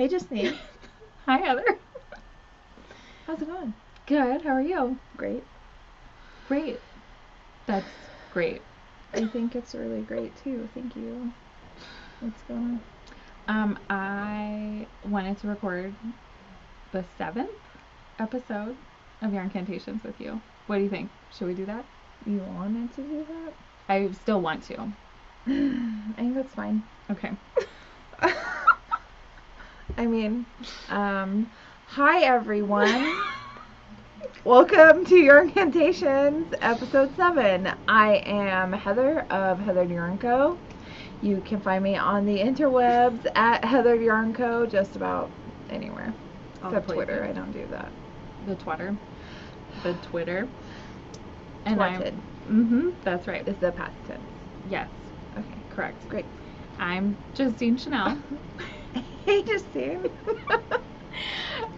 Hey, Justine. Hi, Heather. How's it going? Good. How are you? Great. Great. That's great. I think it's really great too. Thank you. What's going on? I wanted to record the 7th episode of Yarncantations with you. What do you think? Should we do that? You wanted to do that? I still want to. I think that's fine. Okay. I mean, hi everyone. Welcome to Yarncantations, episode 7. I am Heather of Heatherdianko. You can find me on the interwebs at Heatherdianko, just about anywhere. Except Twitter, I don't do that. The Twitter. The Twitter. And Twatted. That's right. Is the past tense. Yes. Okay. Correct. Great. I'm Justine Chenel. Hey, Justine.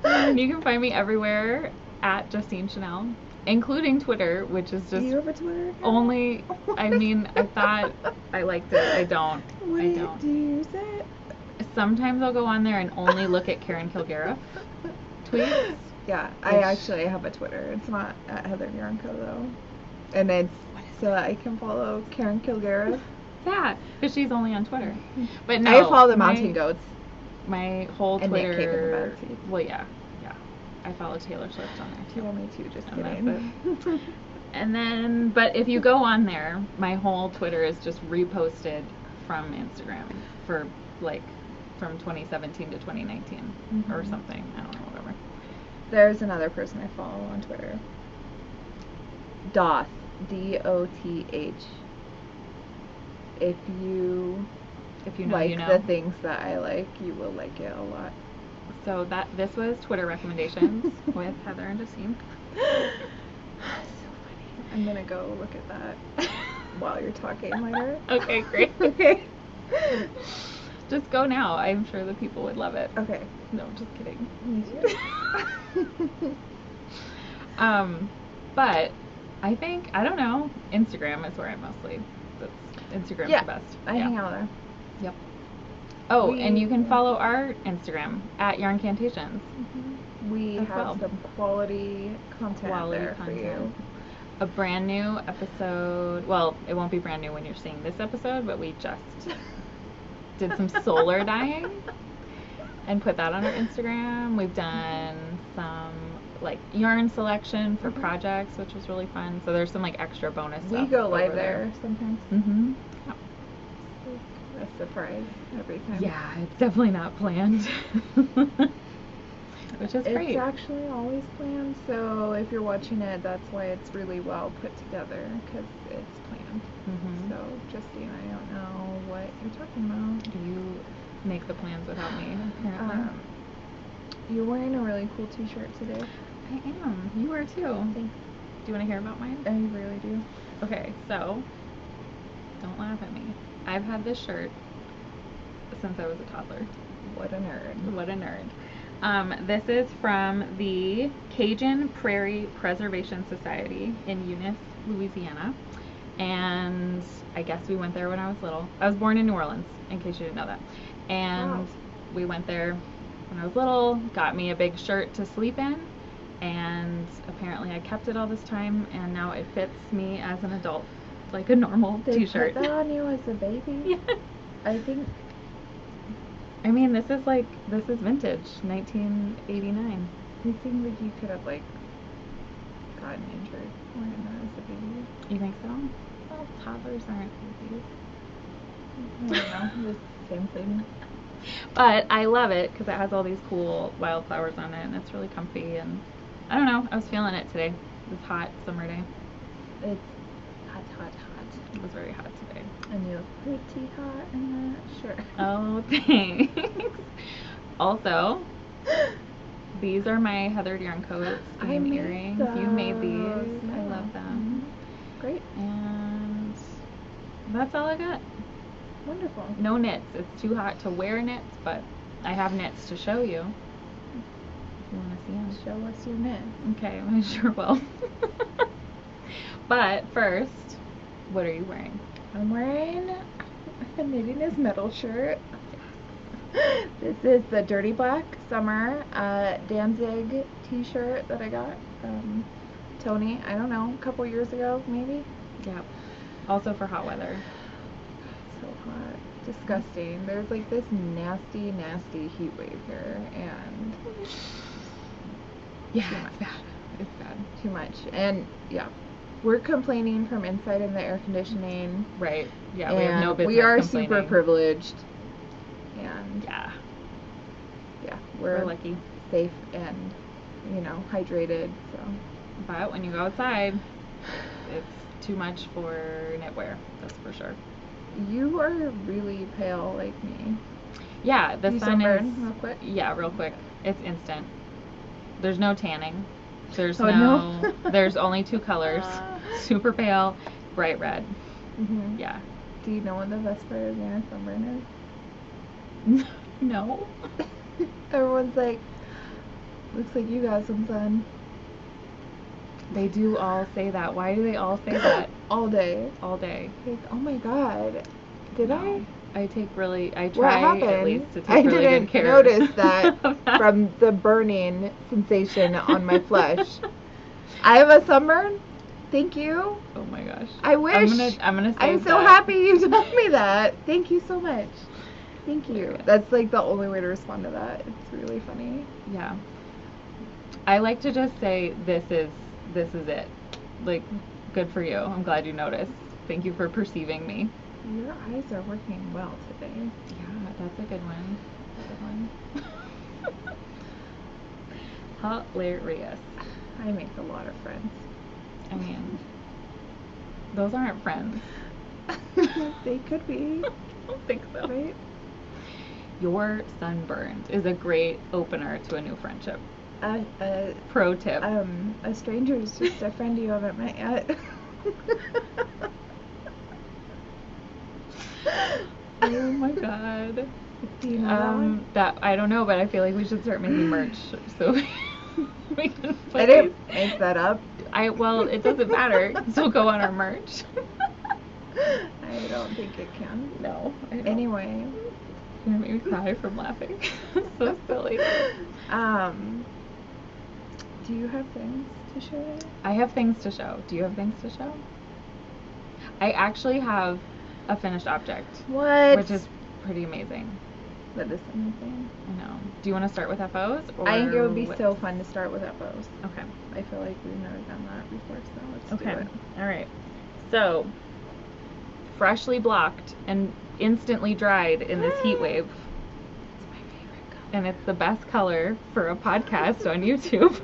And you can find me everywhere at Justine Chenel, including Twitter, which is just. Do you have a Twitter account? Only. I mean, I thought I liked it. I don't. Wait, I don't. Do you use it? Sometimes I'll go on there and only look at Karen Kilgariff tweets. Yeah, I actually have a Twitter. It's not at Heatherdianko though, and it's so that I can follow Karen Kilgariff. Yeah, because she's only on Twitter. But no, I follow the mountain goats. My whole and Twitter. Nick Cave and the well, yeah. I follow Taylor Swift on there too. Yeah, me too. Just kidding. And then, but if you go on there, my whole Twitter is just reposted from Instagram for like from 2017 to 2019 or something. I don't know, whatever. There's another person I follow on Twitter. Doth. D-O-T-H. If you know, like you know. the things that I like, you will like it a lot. So this was Twitter recommendations with Heather and Justine. So funny. I'm gonna go look at that while you're talking later. Okay, great. Okay. Just go now. I'm sure the people would love it. Okay. No, just kidding. Me too. But I think, I don't know, Instagram is where I'm mostly. Instagram's the best. I hang out there. Yep. Oh, and you can follow our Instagram at Yarncantations. We have some quality content there for you. A brand new episode. Well, it won't be brand new when you're seeing this episode, but we just did some solar dyeing and put that on our Instagram. We've done some like yarn selection for projects, which was really fun. So there's some like extra bonus stuff. We go live there sometimes. Yeah. A surprise every time. Yeah, it's definitely not planned. Which is great. It's actually always planned, so if you're watching it, that's why it's really well put together, because it's planned. So, Justine, I don't know what you're talking about. Do you make the plans without me, apparently? You're wearing a really cool t-shirt today. I am. You are too. Thanks. Do you want to hear about mine? I really do. Okay, so, don't laugh at me. I've had this shirt since I was a toddler. What a nerd. What a nerd. This is from the Cajun Prairie Preservation Society in Eunice, Louisiana. And I guess we went there when I was little. I was born in New Orleans, in case you didn't know that. And we went there when I was little, got me a big shirt to sleep in. And apparently I kept it all this time, and now it fits me as an adult. Like a normal t-shirt. They put that on you as a baby? Yeah. I think. I mean, this is vintage, 1989. It seems like you could have like gotten injured wearing that as a baby. You think so? Well, toddlers aren't babies. I don't know, the same thing. But I love it because it has all these cool wildflowers on it, and it's really comfy. And I don't know, I was feeling it today. This hot summer day. It's hot. It was very hot today. And you look pretty hot in that shirt. Oh, thanks. Also, these are my Heatherdianko earrings. You made these. Yeah. I love them. Great. And that's all I got. Wonderful. No knits. It's too hot to wear knits, but I have knits to show you. If you want to see them. Show us your knit. Okay, I sure will. But first, what are you wearing? I'm wearing a Knitting is Metal shirt. This is the Dirty Black Summer Danzig t-shirt that I got from Tony, I don't know, a couple years ago, maybe? Yep. Also for hot weather. So hot. Disgusting. There's like this nasty, nasty heat wave here, and yeah, it's bad. It's bad. Too much. And yeah, we're complaining from inside in the air conditioning. Right. Yeah, we have no business we are complaining. super privileged. And yeah, we're lucky. Safe and, hydrated. So, but when you go outside, it's too much for knitwear. That's for sure. You are really pale like me. Yeah, the sun is real quick. Yeah, real quick. It's instant. There's no tanning. There's no. There's only two colors. Super pale, bright red. Mm-hmm. Yeah. Do you know what the best part of being a sunburn is? No. Everyone's like, looks like you got some sun. They do all say that. Why do they all say that? All day. All day. Like, oh my god. Did I? I try at least to take really good care. I didn't notice that from the burning sensation on my flesh. I have a sunburn. Thank you. Oh my gosh. I wish. I'm gonna say I'm so happy you told me that. Thank you so much. Thank you. Yeah. That's like the only way to respond to that. It's really funny. Yeah. I like to just say this is it. Like, good for you. I'm glad you noticed. Thank you for perceiving me. Your eyes are working well today. Yeah, that's a good one. Hilarious. I make a lot of friends. I mean, those aren't friends. They could be. I don't think so. Right? Your sunburned is a great opener to a new friendship. Pro tip. A stranger is just a friend you haven't met yet. Oh my god. Do you know that one? That I don't know, but I feel like we should start making merch so we can put I didn't make that up. Well, it doesn't matter. So go on our merch. I don't think it can. No. Anyway. You're gonna make me cry from laughing. So silly. Do you have things to show? I have things to show. Do you have things to show? I actually have a finished object. What? Which is pretty amazing. That is amazing. I know. Do you want to start with FOs? Or I think it would be so fun to start with FOs. Okay. I feel like we've never done that before, so let's do it. All right. So, freshly blocked and instantly dried in this heat wave. It's my favorite color. And it's the best color for a podcast on YouTube.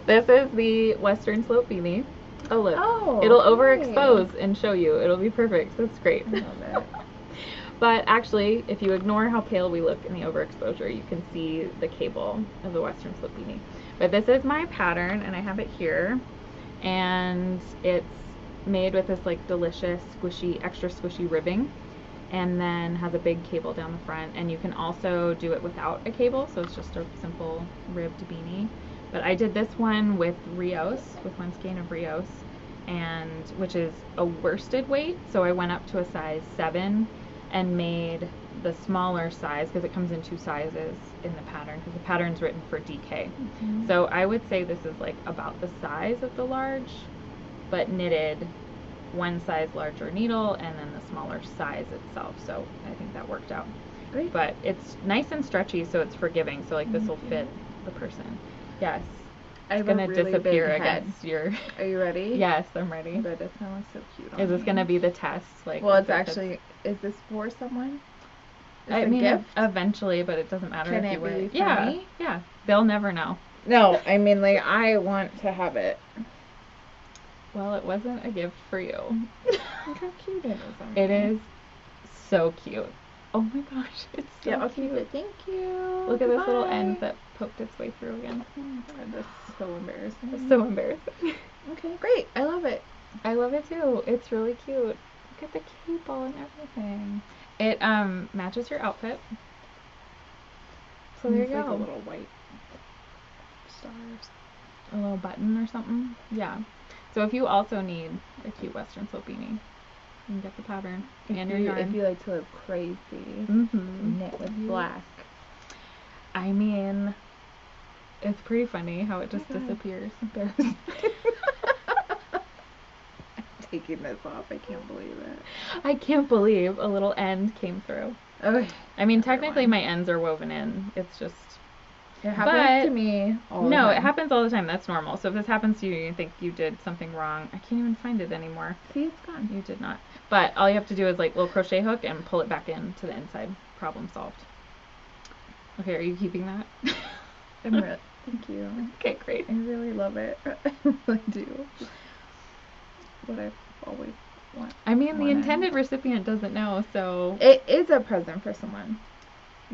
This is the Western Slopini. Oh, look. Oh, it'll overexpose and show you. It'll be perfect. That's great. I love it. But actually, if you ignore how pale we look in the overexposure, you can see the cable of the Western Slopini. But this is my pattern, and I have it here. And it's made with this like delicious, squishy, extra squishy ribbing. And then has a big cable down the front. And you can also do it without a cable, so it's just a simple ribbed beanie. But I did this one with Rios, with one skein of Rios, and which is a worsted weight. So I went up to a size 7 and made the smaller size, because it comes in 2 sizes in the pattern, because the pattern's written for DK. Mm-hmm. So I would say this is like about the size of the large, but knitted 1 size larger needle and then the smaller size itself. So I think that worked out. Great. But it's nice and stretchy, so it's forgiving. So like this will fit the person. Yes. It's gonna really disappear against your. Are you ready? Yes, I'm ready. But it's gonna look so cute. Is this gonna be the test? Like. Well, it's actually. Is this for someone? I mean, gift? Eventually, but it doesn't matter Can if it you wear be it. for me? Yeah. They'll never know. No, I mean, like, I want to have it. Well, it wasn't a gift for you. Look how cute it is. It is so cute. Oh my gosh, it's so cute. I'll keep it. Thank you. Look at this little end that poked its way through again. Oh my god, that's so embarrassing. It's so embarrassing. Okay, great. I love it. I love it too. It's really cute. Look at the cable and everything. It matches your outfit. So there you go. Like a little white stars. A little button or something. Yeah. So if you also need a cute Western Slopini, You can get the pattern If and your you, yarn. if you like to live crazy, Mm-hmm. knit with black. I mean, it's pretty funny how it just Oh my God. disappears. Embarrassing. I'm taking this off. I can't believe it. I can't believe a little end came through. Okay. I mean, technically my ends are woven in. It's just... It happens to me all the No, time. it happens all the time. That's normal. So if this happens to you, you think you did something wrong. I can't even find it anymore. See, it's gone. You did not. But all you have to do is like little crochet hook and pull it back in to the inside. Problem solved. Okay, are you keeping that? I'm really, thank you. Okay, great. I really love it. I really do. What I've always wanted. I mean, the intended recipient doesn't know, so... It is a present for someone.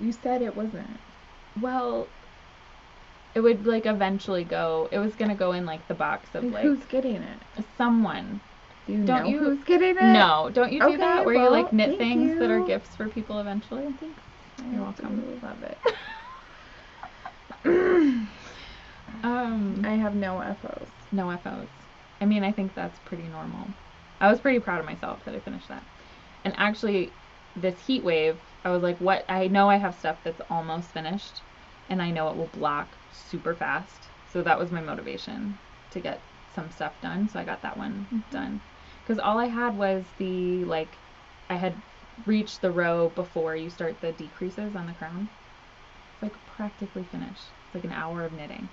You said it wasn't. Well, it would like eventually go... It was going to go in like the box of like... Who's getting it? Someone. Do you Don't know you- who's getting it? No, don't you do Okay, that? Where you well, like knit thank things that are you. gifts for people eventually? Thanks. You're welcome. I love it. I have no FOs. No FOs. I mean, I think that's pretty normal. I was pretty proud of myself that I finished that. And actually, this heat wave, I was like, what? I know I have stuff that's almost finished, and I know it will block super fast. So that was my motivation to get some stuff done. So I got that one done. Because all I had was the, like, I had reached the row before you start the decreases on the crown. It's like practically finished. It's like an hour of knitting.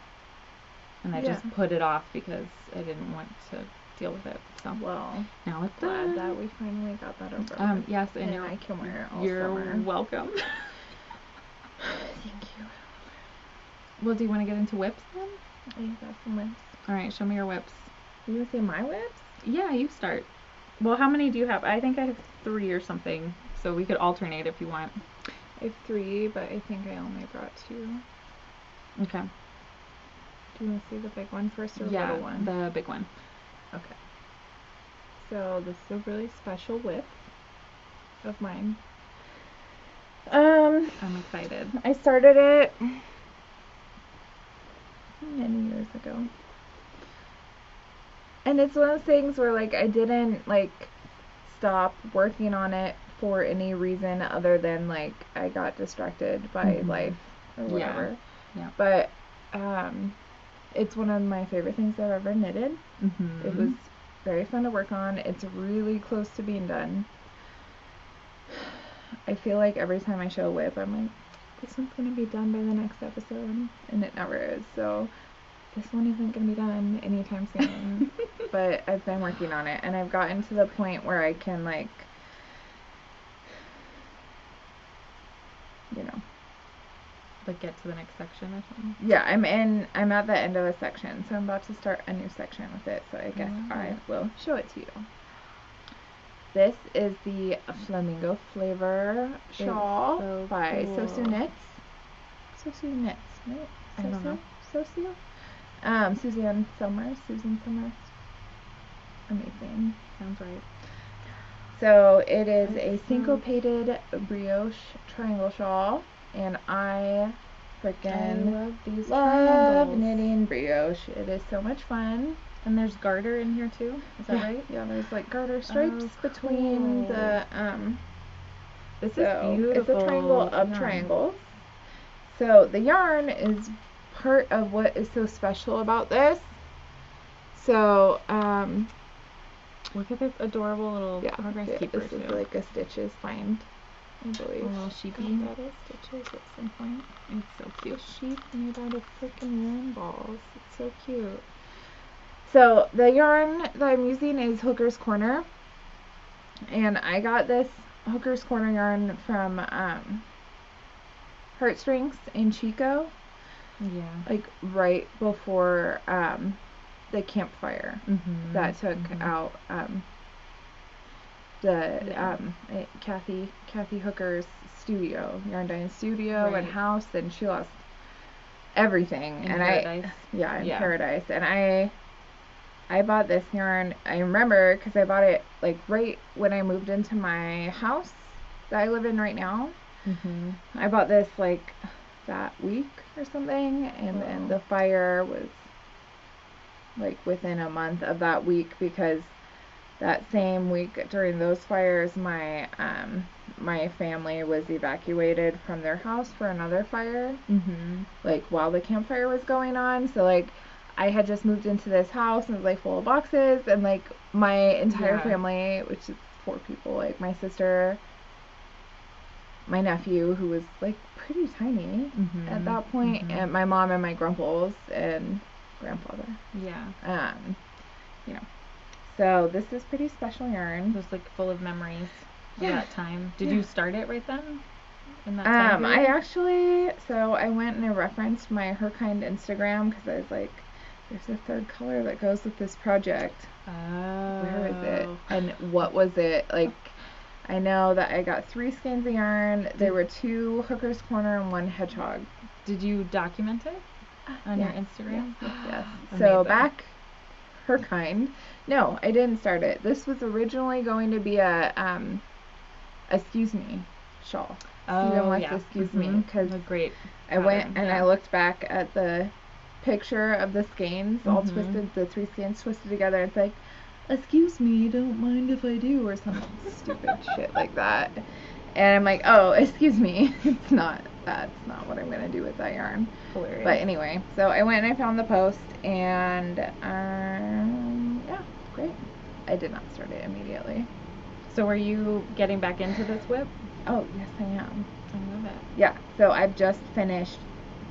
And I just put it off because I didn't want to deal with it. So Well, now it's glad done. that we finally got that over with. Yes, and I can wear it all you're summer. welcome. Thank you. Well, do you want to get into whips then? I got some whips. All right, show me your whips. You want to say my whips? Yeah, you start. Well, how many do you have? I think I have 3 or something, so we could alternate if you want. I have 3, but I think I only brought 2. Okay. Do you want to see the big one first or the Yeah, little one? the big one. Okay. So this is a really special whip of mine. I'm excited. I started it many years ago. And it's one of those things where like I didn't like stop working on it for any reason other than like I got distracted by life or whatever. Yeah. But it's one of my favorite things I've ever knitted. It was very fun to work on. It's really close to being done. I feel like every time I show a whip, I'm like, this one's going to be done by the next episode. And it never is. So this one isn't going to be done anytime soon. But I've been working on it. And I've gotten to the point where I can, like, you know. Like get to the next section or something? Yeah, I'm at the end of a section. So I'm about to start a new section with it. So I guess I will show it to you. This is the Flamingo Flavor Shawl by Sosu Knits. Sosu Knits, right? I don't know. Sosu? Susan Summers. Amazing. Sounds right. So it is a syncopated brioche triangle shawl. And I freaking love these love triangles. knitting brioche. It is so much fun. And there's garter in here too? Is that right? Yeah, there's like garter stripes between the This is beautiful. It's a triangle of yarn. triangles. So the yarn is part of what is so special about this. So Look at this adorable little progress keeper this too. is like a Stitches find, I believe. A little sheepy. Got that at Stitches at some point. It's so cute. A sheep made out of freaking yarn balls. It's so cute. So the yarn that I'm using is Hooker's Corner, and I got this Hooker's Corner yarn from Heartstrings in Chico. Yeah. Like right before the campfire that took out Kathy Hooker's studio, Yarn Dyeing studio and house, and she lost everything. In and Paradise. in Paradise. And I bought this yarn. I remember because I bought it like right when I moved into my house that I live in right now. I bought this like that week or something, and then the fire was like within a month of that week because that same week during those fires, my my family was evacuated from their house for another fire. Like while the campfire was going on. So like I had just moved into this house and it was like full of boxes, and like my entire family, which is 4 people, like my sister, my nephew, who was like pretty tiny at that point, and my mom and my grumples and grandfather. Yeah. You know. So this is pretty special yarn. It was like full of memories of that time. Did you start it right then? In that time period? I actually, so I went and I referenced my Her Kind Instagram because I was like, there's a third color that goes with this project. Oh. Where is it? And what was it? Like, I know that I got 3 skeins of yarn. There were 2 Hooker's Corner and 1 Hedgehog. Did you document it on your Instagram? Yes. So back, Her Kind. No, I didn't start it. This was originally going to be a excuse me shawl. Excuse me, because great. I went and I looked back at the picture of the skeins all twisted, the 3 skeins twisted together. It's like, excuse me, you don't mind if I do, or some stupid shit like that. And I'm like, oh, excuse me, that's not what I'm gonna do with that yarn. Hilarious. But anyway, so I went and I found the post, and yeah, great. I did not start it immediately. So are you getting back into this WIP? Oh, yes, I am. I love it. Yeah, so I've just finished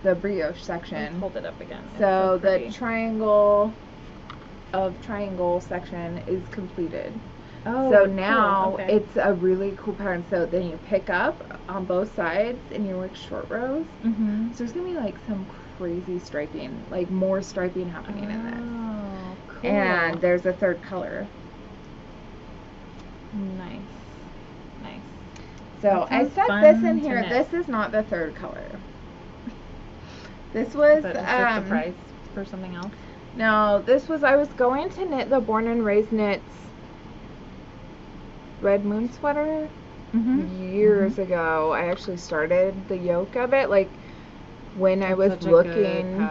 the brioche section. Hold it up again. So the triangle section is completed. Oh, so now cool. Okay. it's a really cool pattern. So then you pick up on both sides and you work short rows. So there's gonna be like some crazy striping, like more striping happening in this. Oh, cool. And there's a third color. Nice. So I set this in here. This is not the third color. This was just a surprise for something else. No, this was, I was going to knit the Born and Raised Knits Red Moon sweater years ago. I actually started the yoke of it, like when I was looking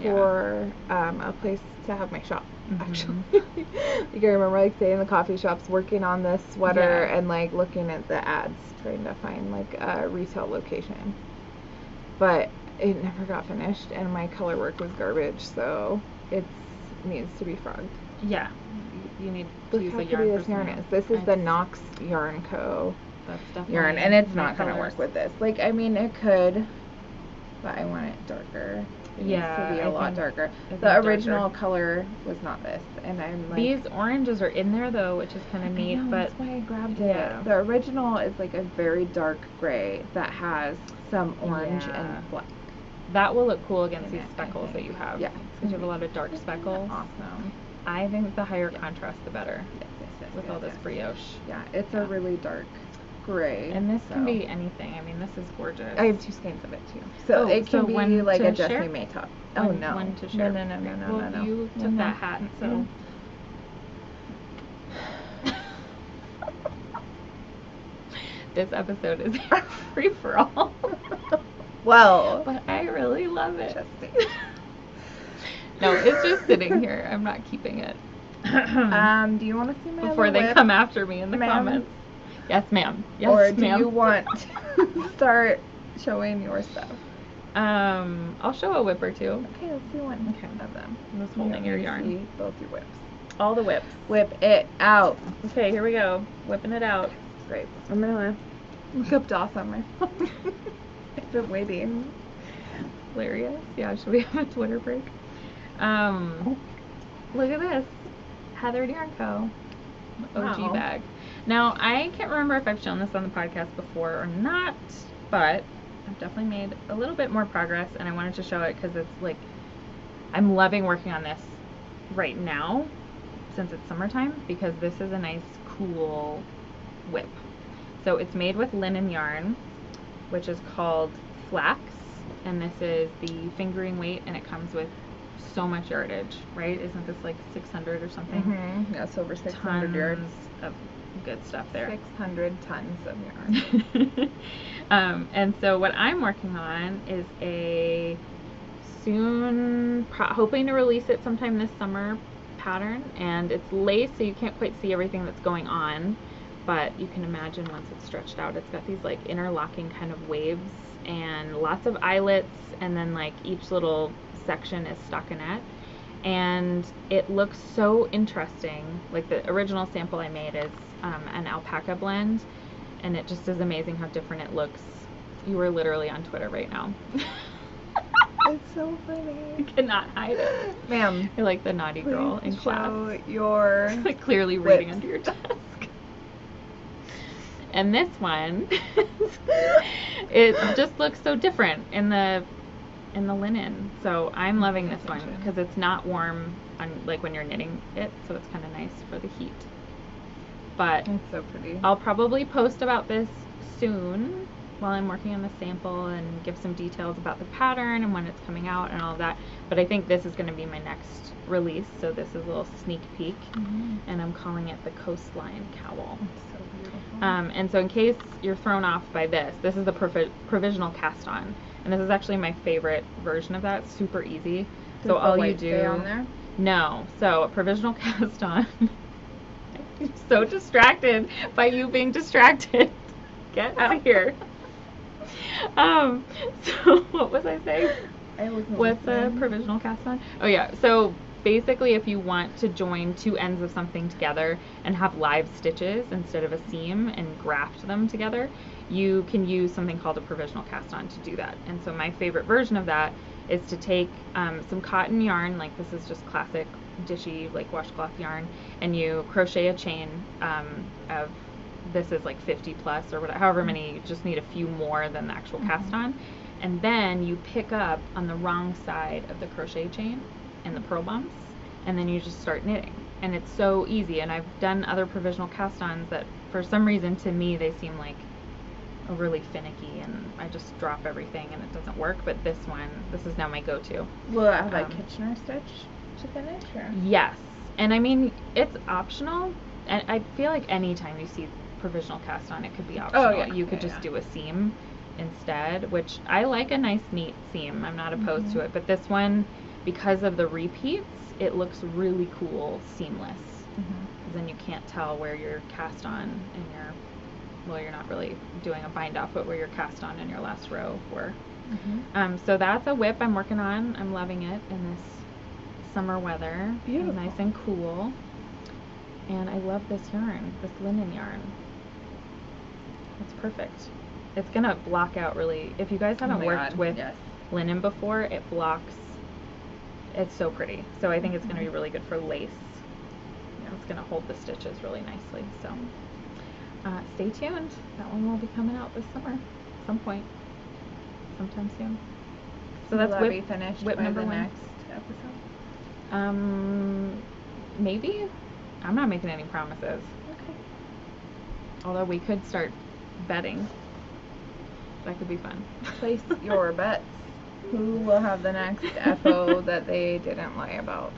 for a place to have my shop. Actually, like I remember like staying in the coffee shops working on this sweater and like looking at the ads, trying to find like a retail location. But it never got finished, and my color work was garbage, so it needs to be frogged. Yeah, you need to use a yarn. This yarn is. This is the Knox Yarenko That's definitely yarn, and it's not going to work with this. Like, I mean, it could, but I want it darker. It needs to be a lot darker. The original color was not this, and I'm like, these oranges are in there though, which is kind of neat. But that's why I grabbed it. The original is like a very dark gray that has some orange and black. That will look cool against these speckles that you have. Yeah, because you have a lot of dark speckles. Awesome. I think the higher contrast, the better. Yes, with all this brioche. Yeah, it's a really dark gray. And this can be anything. I mean, this is gorgeous. I have 2 skeins of it too. So it can be like a Jessie May top. Oh no. One to share. No. Well, you took that hat, so. This episode is free for all. Well, but I really love it. No, it's just sitting here. I'm not keeping it. Do you want to see my before they WIP? come after me in the comments? Yes, ma'am. Yes, or do ma'am. you want to start showing your stuff? I'll show a WIP or 2. Okay, let's see one of them. I'm just holding your yarn. See both your WIPs. All the WIPs. Whip it out. Okay, here we go. Whipping it out. Great. I'm gonna look up DOS on my phone. I've been waiting. Hilarious. Yeah, should we have a Twitter break? Look at this. Heatherdianko OG bag. Now, I can't remember if I've shown this on the podcast before or not, but I've definitely made a little bit more progress, and I wanted to show it because it's like, I'm loving working on this right now since it's summertime, because this is a nice, cool WIP. So it's made with linen yarn, which is called Flax, and this is the fingering weight, and it comes with so much yardage, right? Isn't this like 600 or something? Yeah, it's over 600 yards of good stuff there. 600 tons of yarn. And so what I'm working on is a hoping to release it sometime this summer pattern, and it's lace, so you can't quite see everything that's going on, but you can imagine once it's stretched out, it's got these like interlocking kind of waves and lots of eyelets, and then like each little section is stockinette, and it looks so interesting. Like the original sample I made is an alpaca blend, and it just is amazing how different it looks. You are literally on Twitter right now. It's so funny. You cannot hide it. Ma'am. You're like the naughty girl in class. Show your like clearly whips. reading under your desk. And this one, it just looks so different in the linen. So I'm loving this one because it's not warm like when you're knitting it, so it's kind of nice for the heat. But it's so pretty. I'll probably post about this soon while I'm working on the sample and give some details about the pattern and when it's coming out and all of that. But I think this is going to be my next release, so this is a little sneak peek, and I'm calling it the Coastline Cowl. It's so beautiful. And so in case you're thrown off by this is the provisional cast on, and this is actually my favorite version of that. It's super easy. So all you do, stay on there? No, so a provisional cast on. I'm so distracted by you being distracted. Get out of here. So what was I saying? What's a provisional cast on? Oh yeah, so basically if you want to join two ends of something together and have live stitches instead of a seam and graft them together, you can use something called a provisional cast on to do that. And so my favorite version of that is to take some cotton yarn, like this is just classic dishy like washcloth yarn, and you crochet a chain of, this is like 50 plus or whatever, however many, you just need a few more than the actual cast on, and then you pick up on the wrong side of the crochet chain and the purl bumps, and then you just start knitting. And it's so easy, and I've done other provisional cast ons that for some reason to me they seem like really finicky, and I just drop everything and it doesn't work. But this is now my go-to. Will it have like Kitchener stitch to finish? Or? Yes, and I mean it's optional, and I feel like anytime you see provisional cast on, it could be optional. Oh, yeah. You could just do a seam instead, which I like a nice neat seam. I'm not opposed to it, but this one, because of the repeats, it looks really cool seamless, because then you can't tell where you're cast on in your, well, you're not really doing a bind off, but where you're cast on in your last row were. So that's a WIP I'm working on. I'm loving it in this summer weather. Beautiful. Nice and cool. And I love this yarn, this linen yarn. It's perfect. It's gonna block out really, if you guys haven't worked with linen before, it blocks. It's so pretty. So I think it's gonna be really good for lace. It's gonna hold the stitches really nicely. So stay tuned. That one will be coming out this summer, at some point, sometime soon. So that's Will that be finished WIP by number the one. next episode? Maybe. I'm not making any promises. Okay. Although we could start betting. That could be fun. Place your bets. Who will have the next FO that they didn't lie about?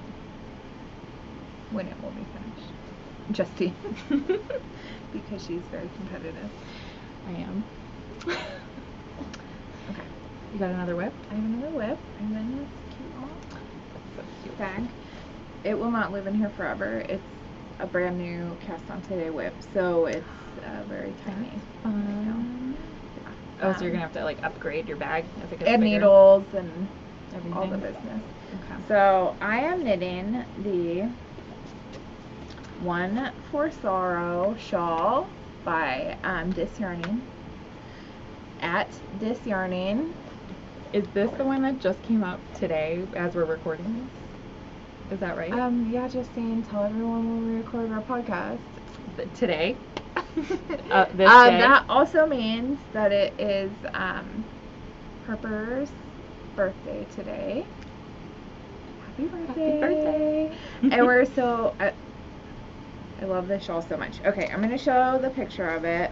When it will be finished. Justine. Because she's very competitive. I am. Okay. You got another WIP? I have another WIP. And then this cute little So cute. bag. It will not live in here forever. It's a brand new cast on today WIP, so it's very tiny. Oh, so you're gonna have to like upgrade your bag as it gets And bigger? needles and Everything. all the business. Okay. So I am knitting the One for Sorrow shawl by Disyarning at Disyarning. Is this the one that just came out today as we're recording this? Is that right? Yeah, Justine, tell everyone when we record our podcast. Today? This day? That also means that it is Harper's birthday today. Happy birthday! Happy birthday! And we're so I love this shawl so much. Okay, I'm gonna show the picture of it.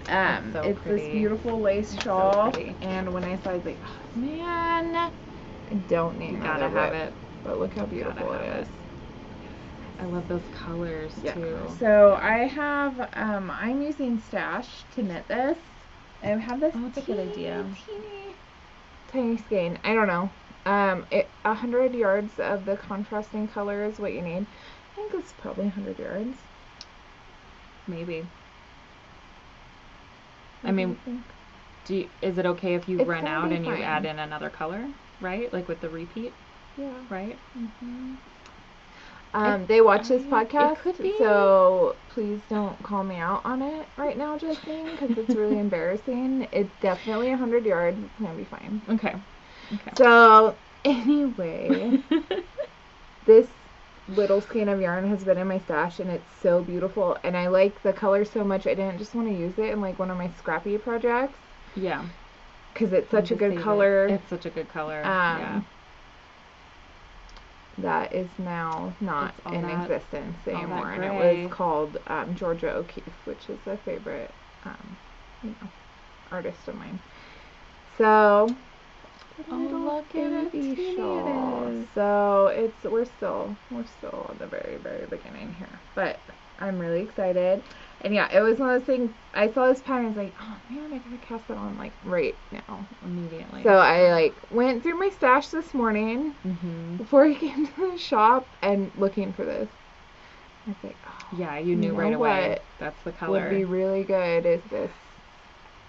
So it's pretty. this beautiful lace It's shawl, so pretty. and when I saw it, I was like, oh, man, I don't need You another gotta have whip, it. but look how beautiful Gotta it have is. I love those colors too. So I have, I'm using Stash to knit this. I have this Oh, that's a good idea. tiny skein. I don't know. 100 yards of the contrasting color is what you need. I think it's probably 100 yards. Maybe. What I do mean, you think? is it okay if you It's run gonna out be and you fine. add in another color, right? Like with the repeat, Yeah. right? They watch this It podcast, could be. so please don't call me out on it right now, Justine, because it's really embarrassing. It's definitely 100 yards. It's gonna be fine. Okay. So anyway, this little skein of yarn has been in my stash, and it's so beautiful. And I like the color so much, I didn't just want to use it in like one of my scrappy projects. Yeah. Because it's such a Just good save it. color. It's such a good color. Yeah. That is now not It's all in that- existence all that anymore, and it gray. was called Georgia OKeefe, which is a favorite, artist of mine. So, Oh, little look at it, baby teeny it shawl. is. So we're still at the very, very beginning here, but I'm really excited. And yeah, it was one of those things. I saw this pattern, I was like, oh man, I gotta cast it on like right now. Immediately. So I like went through my stash this morning before I came to the shop and looking for this. I was like, oh, Yeah, you knew right away. That's the color. would be really good is this,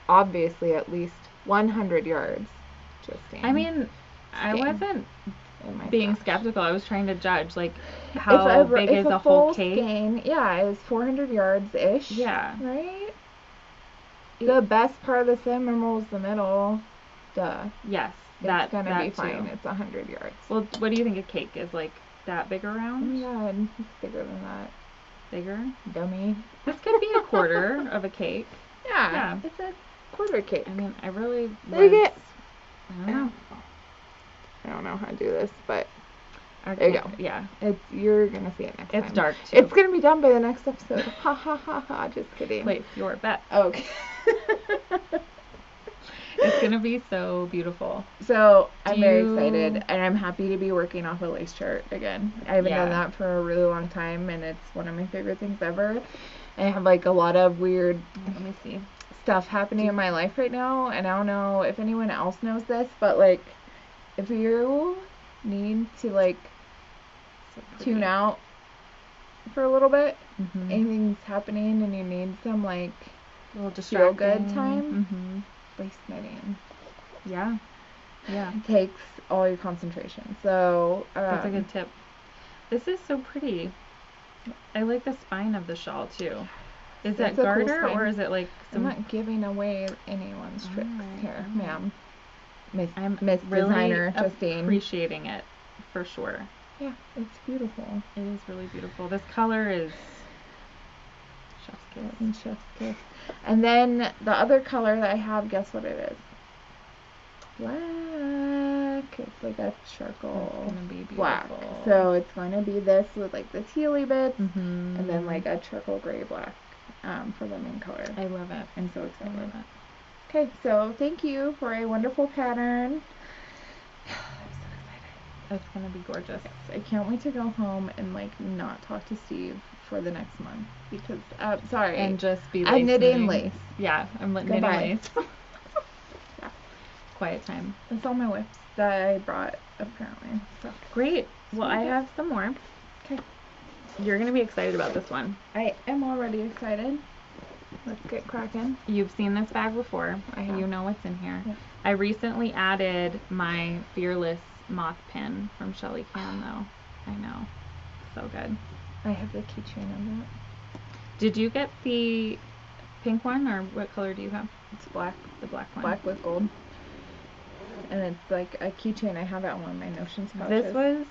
obviously at least 100 yards. Justine. I mean, I Skein. wasn't in my being stash. skeptical. I was trying to judge, like, If how big is a whole full cake? skein, yeah, it was 400 yards ish. Yeah. Right. The best part of the cinnamon is the middle. Duh. Yes, It's gonna be too. fine. It's 100 yards. Well, what do you think a cake is, like that big Oh around? my god, it's bigger than that. Bigger? Dummy. This could be a quarter of a cake. Yeah. It's a quarter cake. I mean, I really Look was, at. I don't know. I don't know how to do this, but Our there you cake- go. Yeah. You're gonna see it next time. It's dark too. It's gonna be done by the next episode. Ha ha ha ha. Just kidding. Place your bet. Okay. It's gonna be so beautiful. So I'm very you- excited, and I'm happy to be working off a lace chart again. I haven't done Yeah. that for a really long time, and it's one of my favorite things ever. I have like a lot of weird Let me see. stuff happening in my life right now, and I don't know if anyone else knows this, but like if you need to like So pretty. tune out for a little bit, Mhm. anything's happening and you need some like A little feel distracting. good time, Mhm. lace knitting Yeah. Yeah. takes all your concentration. So That's a good tip. This is so pretty. I like the spine of the shawl too. Is that It's a cool garter spine. or is it like I'm some? not giving away anyone's tricks Alright, here, alright. ma'am. Miss I'm Miss really Designer Justine. appreciating it for sure. Yeah, it's beautiful. It is really beautiful. This color is chef's kiss. And chef's kiss. And then the other color that I have, guess what it is? Black. It's like a charcoal It's gonna be beautiful. black. So it's going to be this with like the tealy bits, Mhm. and then like a charcoal gray black for the main color. I love it. I'm so I excited. love it. Okay, so thank you for a wonderful pattern. It's gonna be gorgeous. I can't wait to go home and like not talk to Steve for the next month because sorry. And just be lace I'm knitting knitting. lace. Yeah, I'm knitting Goodbye. lace. Yeah. Quiet time. That's all my whips that I brought apparently. So Great. Well, I Sweet. have some more. okay. You're gonna be excited about this one. I am already excited. Let's get cracking. You've seen this bag before. I have. You know what's in here. Yeah. I recently added my Fearless moth pin from Shelly Can though. I know. So good. I have the keychain of that. Did you get the pink one or what color do you have? It's black. The black one. Black with gold. And it's like a keychain. I have it on one of my notions pouches. This was,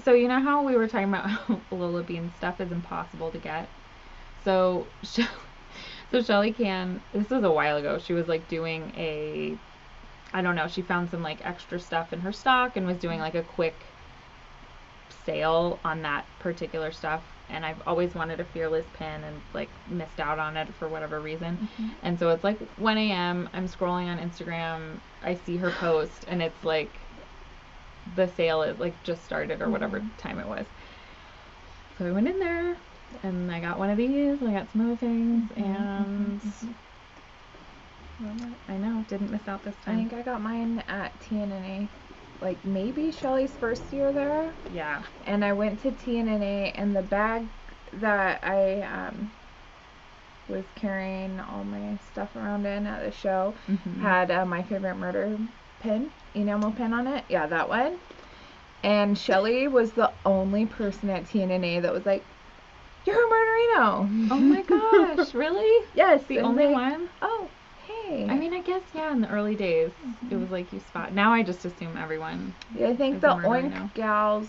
so you know how we were talking about how Lola Bean stuff is impossible to get? So Shelly Can, this was a while ago, she was like doing a, I don't know, she found some like extra stuff in her stock and was doing like a quick sale on that particular stuff. And I've always wanted a Fearless pin and like missed out on it for whatever reason. And so it's like 1 a.m. I'm scrolling on Instagram. I see her post and it's like the sale is like just started or whatever time it was. So I went in there and I got one of these and I got some other things and I know, didn't miss out this I time. think I got mine at TNA. like maybe Shelly's first year there. Yeah. And I went to TNNA, and the bag that I was carrying all my stuff around in at the show had My Favorite Murder pin, enamel pin on it. Yeah, that one. And Shelly was the only person at TNNA that was like, "You're a murderino." Oh my gosh, really? Yes. The only one? Oh, hey. I mean, I guess, yeah, in the early days, it was like you spot. Now I just assume everyone. Yeah, I think is the a murderino. Oink gals,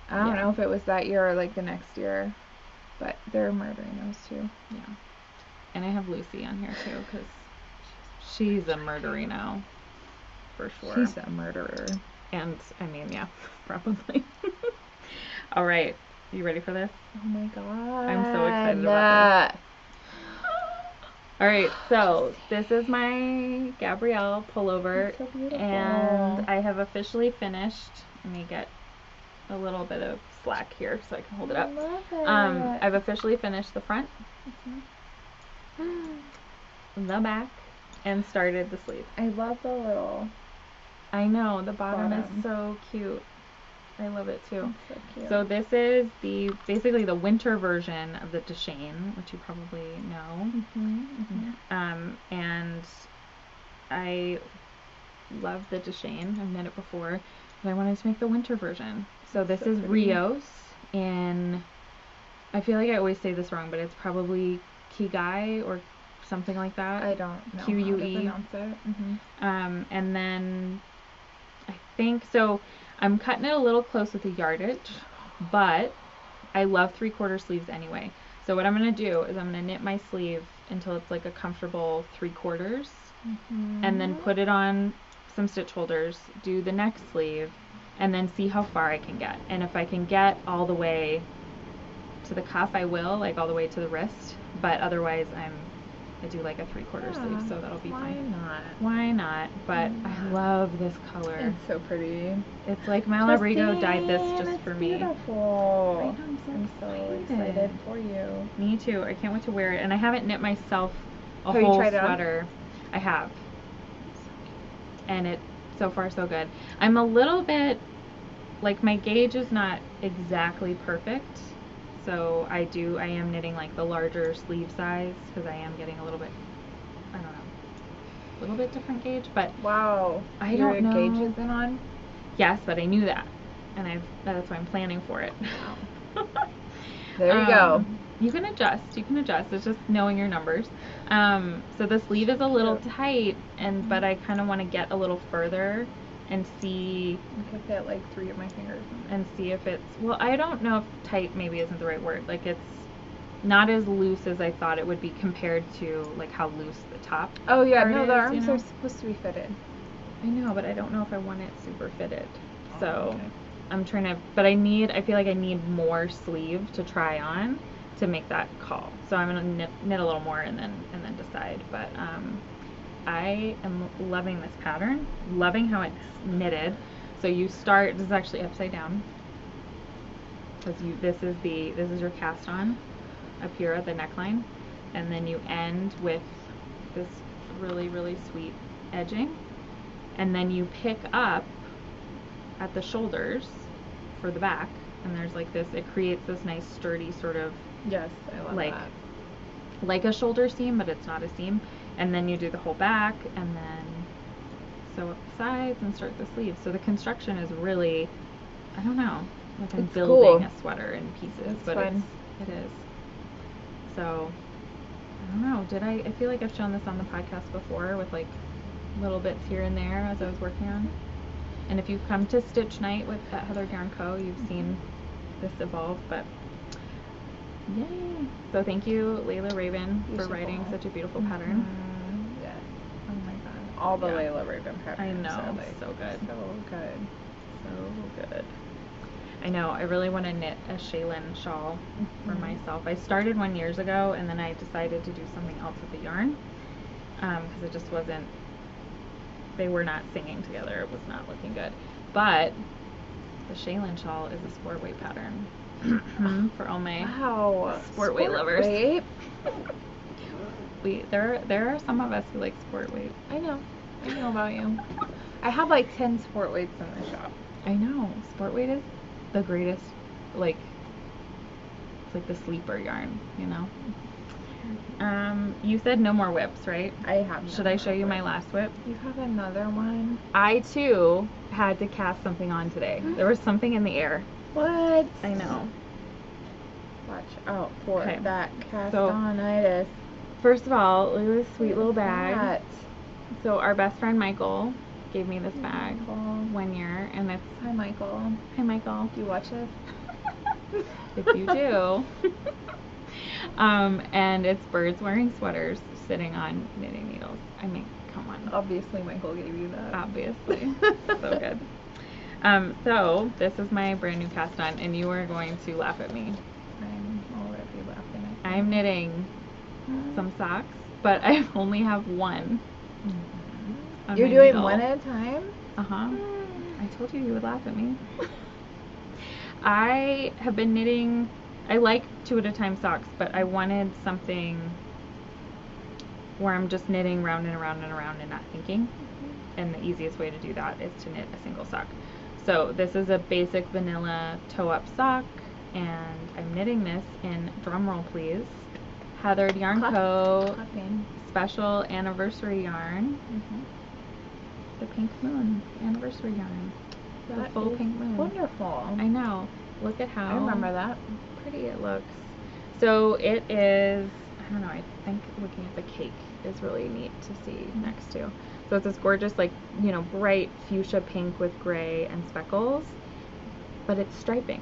I don't know if it was that year or like the next year, but they're murderinos too. Yeah. And I have Lucy on here too, because she's a murderino. For sure. She's a murderer. And, I mean, yeah, probably. All right. You ready for this? Oh my god. I'm so excited about this. All right, so this is my Gabrielle Pullover. It's so beautiful. And I have officially finished. Let me get a little bit of slack here so I can hold it up. I love it. I've officially finished the front, the back, and started the sleeve. I love the little. I know, the bottom Bottom. is so cute. I love it too. So cute. So this is basically the winter version of the Justine, which you probably know. And I love the Justine. I've knit it before, but I wanted to make the winter version. So this is pretty. Rios in, I feel like I always say this wrong, but it's probably Kigai or something like that. I don't know QUE. how to pronounce it. And then I think, so I'm cutting it a little close with the yardage, but I love 3/4 sleeves anyway. So what I'm going to do is I'm going to knit my sleeve until it's like a comfortable 3/4, and then put it on some stitch holders, do the next sleeve, and then see how far I can get. And if I can get all the way to the cuff, I will, like all the way to the wrist, but otherwise I do like a 3/4 sleeve, so that'll be fine. Why not? But I love this color. It's so pretty. It's like Malabrigo dyed this just for me. Beautiful. I'm so excited for you. Me too. I can't wait to wear it. And I haven't knit myself a Have you whole tried it on? sweater. I have. And it so far so good. I'm a little bit like, my gauge is not exactly perfect. So I am knitting like the larger sleeve size because I am getting a little bit, I don't know, a little bit different gauge, but Wow. I don't know. Your gauge isn't on? Yes, but I knew that, and that's why I'm planning for it. There you go. You can adjust. It's just knowing your numbers. So the sleeve is a little tight, but I kind of want to get a little further and see. I could fit like 3 of my fingers. And see if it's, well, I don't know if tight maybe isn't the right word. Like, it's not as loose as I thought it would be compared to like how loose the top. Oh yeah, part no, is, the arms you know? are supposed to be fitted. I know, but I don't know if I want it super fitted. So okay. I'm trying to, but I feel like I need more sleeve to try on to make that call. So I'm gonna knit a little more and then decide. But I am loving this pattern, loving how it's knitted. So you start, this is actually upside down, because this is your cast on up here at the neckline, and then you end with this really, really sweet edging, and then you pick up at the shoulders for the back, and there's like this, it creates this nice sturdy sort of, Yes, I love like, that. like a shoulder seam, but it's not a seam, and then you do the whole back, and then sew up the sides and start the sleeves. So the construction is really, I don't know, like I'm It's building cool. a sweater in pieces, It's but fun. it is. So I don't know, I feel like I've shown this on the podcast before with like little bits here and there as I was working on. And if you've come to Stitch Night at Heatherdianko, you've seen this evolve, but yay. So thank you, Layla Raven, for writing such a beautiful pattern. Yes. Oh my god. All the Yeah. Layla Raven patterns. I know, are, like, so good. So good. So good. I know, I really want to knit a Shaylin shawl for myself. I started one years ago, and then I decided to do something else with the yarn, because it just wasn't, they were not singing together. It was not looking good. But the Shaylin shawl is a sport weight pattern for all my sport weight lovers. Weight? There are some of us who like sport weight. I know. I know about you. I have like 10 sport weights in the shop. I know. Sport weight is the greatest, like, it's like the sleeper yarn, you know? You said no more whips, right? I have. Should I show you my last whip? You have another one? I, too, had to cast something on today. There was something in the air. What? I know. Watch out for Okay. that cast-on-itis. First of all, look at this sweet little bag. That. So our best friend Michael gave me this bag Michael. 1 year, and it's... Hi, Michael. Hi, Michael. Do you watch this? If you do. And it's birds wearing sweaters sitting on knitting needles. I mean, come on. Obviously, Michael gave you that. Obviously. So good. So this is my brand new cast on, and you are going to laugh at me. I'm already laughing at you. I'm knitting some socks, but I only have one. On You're my doing needle. one at a time? Uh-huh. I told you would laugh at me. I have been knitting, I like 2 at a time socks, but I wanted something where I'm just knitting round and around and around and not thinking. And the easiest way to do that is to knit a single sock. So this is a basic vanilla toe-up sock, and I'm knitting this in, drumroll please, Heatherdianko Clapping. special anniversary yarn. The Pink Moon anniversary yarn. The That full is pink moon. wonderful. I know. Look at how I remember that. pretty it looks. So it is, I don't know, I think looking at the cake is really neat to see next to. So it's this gorgeous, like, you know, bright fuchsia pink with gray and speckles, but it's striping.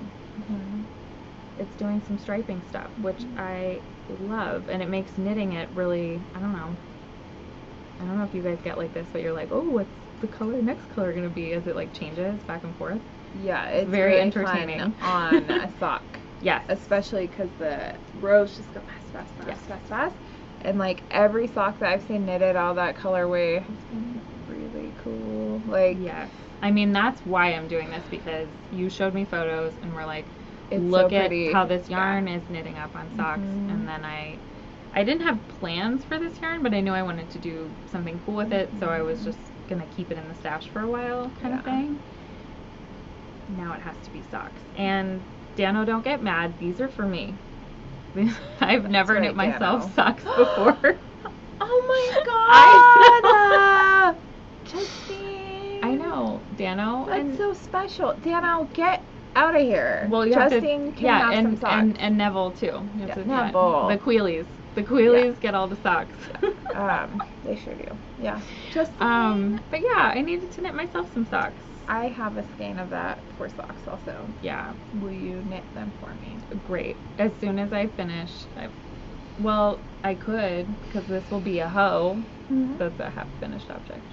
It's doing some striping stuff, which I love, and it makes knitting it really, I don't know if you guys get like this, but you're like, oh, what's the color, next color gonna be as it like changes back and forth. Yeah, it's very really entertaining fun on a sock. Yes. Especially because the rows just go fast. And like every sock that I've seen knitted all that colorway has been really cool. Like, Yes. I mean, that's why I'm doing this, because you showed me photos and we're like, it's look so at pretty. how this yarn is knitting up on socks. And then I didn't have plans for this yarn, but I knew I wanted to do something cool with it, so I was just gonna keep it in the stash for a while kind of thing. Now it has to be socks. And Dano, don't get mad, these are for me. I've never right, knit myself Dano. socks before. Oh my god! Justine! I know, Dano. That's so special. Dano, get out of here. Well, you Justine have to, can have some socks. and Neville too. You have Yeah, to- Neville. The Queelies. The Queelies get all the socks. They sure do. Yeah. Justine. But yeah, I needed to knit myself some socks. I have a skein of that for socks also. Yeah, Will you knit them for me? great. As soon as I finish, I could, because this will be a hoe. That's a half finished object.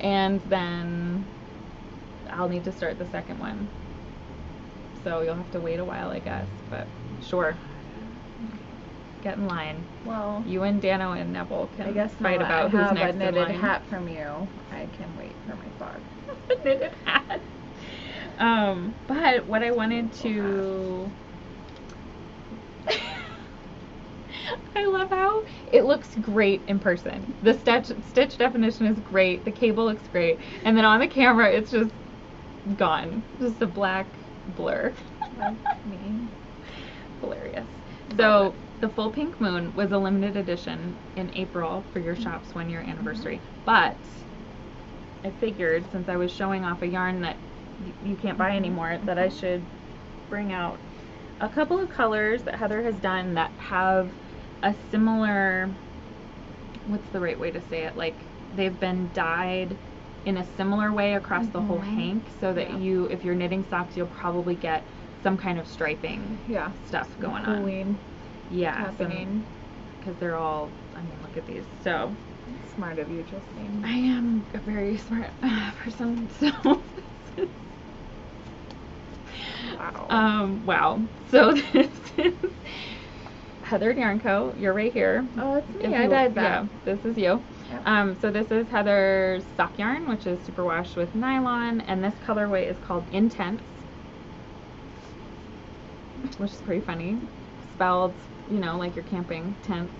And then I'll need to start the second one. So you'll have to wait a while, I guess. But sure. Get in line. Well, You and Dano and Neville can I guess fight now about I who's have next a knitted in line. hat from you. I can wait for my sock. Knitted hat. But what I wanted to I love how it looks great in person. The stitch definition is great. The cable looks great. And then on the camera, it's just gone. Just a black blur. That's me. Hilarious. Love So the full pink moon was a limited edition in April for your shop's 1 year anniversary. But I figured, since I was showing off a yarn that you can't buy anymore, that I should bring out a couple of colors that Heather has done that have a similar, what's the right way to say it, like they've been dyed in a similar way across the whole hank, so that you, if you're knitting socks, you'll probably get some kind of striping stuff going on. Cooling Yeah, happening. because they're all, I mean, look at these. So Smart of you, Justine. I am a very smart person, so Wow. wow. So this is Heatherdianko. You're right here. Oh, it's me. If I you- dyed that. Yeah, this is you. Yep. So this is Heather's sock yarn, which is superwash with nylon, and this colorway is called Intense, which is pretty funny. Spelled, you know, like you're camping, tense.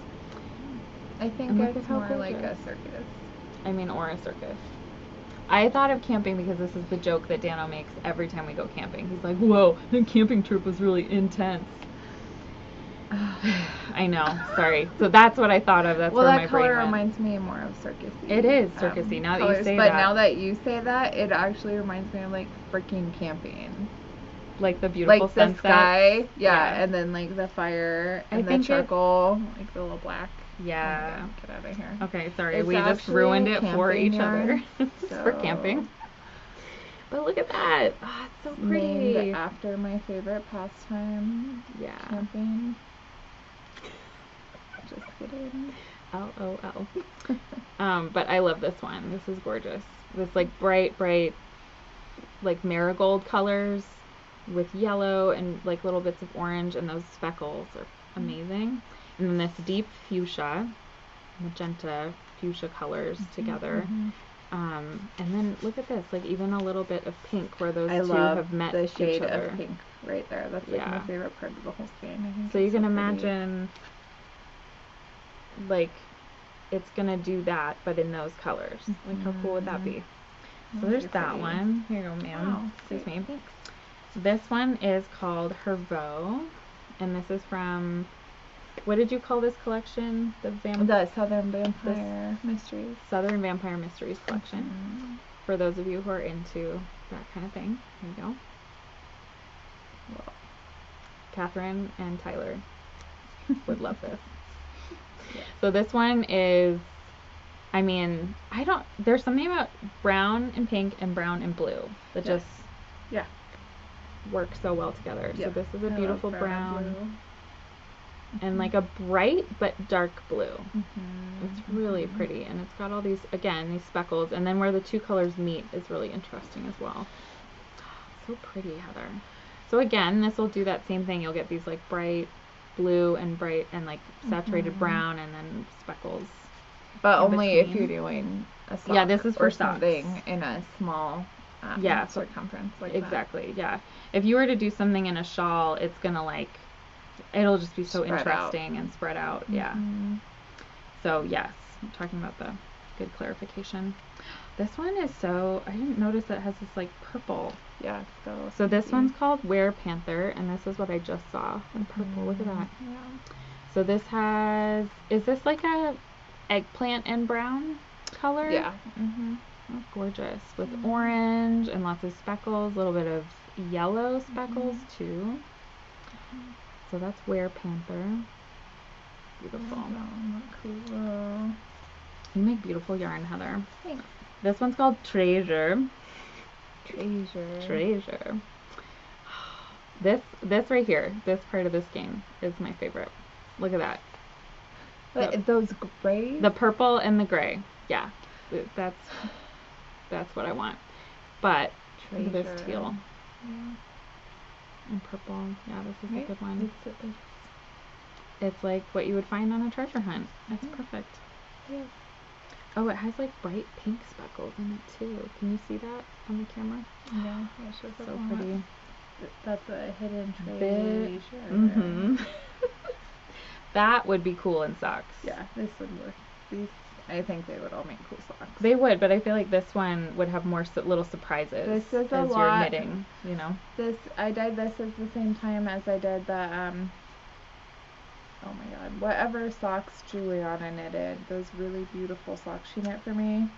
I think And look it's at how more like a gorgeous. circus. I mean, or a circus. I thought of camping because this is the joke that Dano makes every time we go camping. He's like, whoa, the camping trip was really intense. I know, sorry. So that's what I thought of. That's where my brain went. Well, that color reminds me more of circusy. It is circusy, now colors, that you say but that. But now that you say that, it actually reminds me of, like, freaking camping. Like the beautiful sunset. Like the sky, yeah, and then, like, the fire, and the charcoal, like the little black. Yeah. Oh my God, get out of here. Okay, sorry, we just ruined it for each other. For camping. But look at that. Oh, it's so pretty. Named after my favorite pastime. Yeah. Camping. Just kidding. LOL. But I love this one. This is gorgeous. This like bright, like marigold colors with yellow and like little bits of orange, and those speckles are amazing. And then this deep fuchsia, magenta fuchsia colors together. And then look at this, like even a little bit of pink where those two have met the shade each other. of pink right there. That's like my favorite part of the whole skein. I think so you can imagine like it's gonna do that, but in those colors. Like how cool would that be? So there's that one. Here you go, ma'am. Wow, excuse me. Thanks. This one is called Herveau, and this is from, what did you call this collection? The Southern Vampire Mysteries. Southern Vampire Mysteries collection. For those of you who are into that kind of thing. Here you go. Well, Catherine and Tyler would love this. So this one is, I mean, there's something about brown and pink and brown and blue that just work so well together. So this is a beautiful brown and like a bright but dark blue. It's really pretty, and it's got all these, again, these speckles, and then where the two colors meet is really interesting as well. So pretty, Heather. So again, this will do that same thing. You'll get these like bright blue and bright and like saturated brown, and then speckles. But only if you're doing a sock. Yeah, this is for something in a small circumference like exactly, yeah. If you were to do something in a shawl, it's gonna like, it'll just be so interesting and spread out. Yeah. So yes, I'm talking about the good clarification. This one is so, I didn't notice that it has this like purple. Yeah. So this one's called Were Panther, and this is what I just saw in purple. Look at that. Yeah. So this has, is this like a eggplant and brown color? Yeah. That's gorgeous, with orange and lots of speckles, a little bit of yellow speckles too. So that's Were Panther. Beautiful. Cool. You make beautiful yarn, Heather. Thanks. This one's called Treasure. Treasure. This right here, this part of this game is my favorite. Look at that. But those grays? The purple and the gray. Yeah. That's what I want. But look at this teal. Yeah. And purple. Yeah, this is a good one. It's like what you would find on a treasure hunt. That's perfect. Yeah. Oh, it has like bright pink speckles in it too. Can you see that on the camera? Yeah, so pretty. That's a hidden treasure. That would be cool in socks. Yeah, this would work. I think they would all make cool socks. They would, but I feel like this one would have more little surprises. This is as you're knitting, you know. I dyed this at the same time as I did the oh my god, whatever socks Julianna knitted. Those really beautiful socks she knit for me.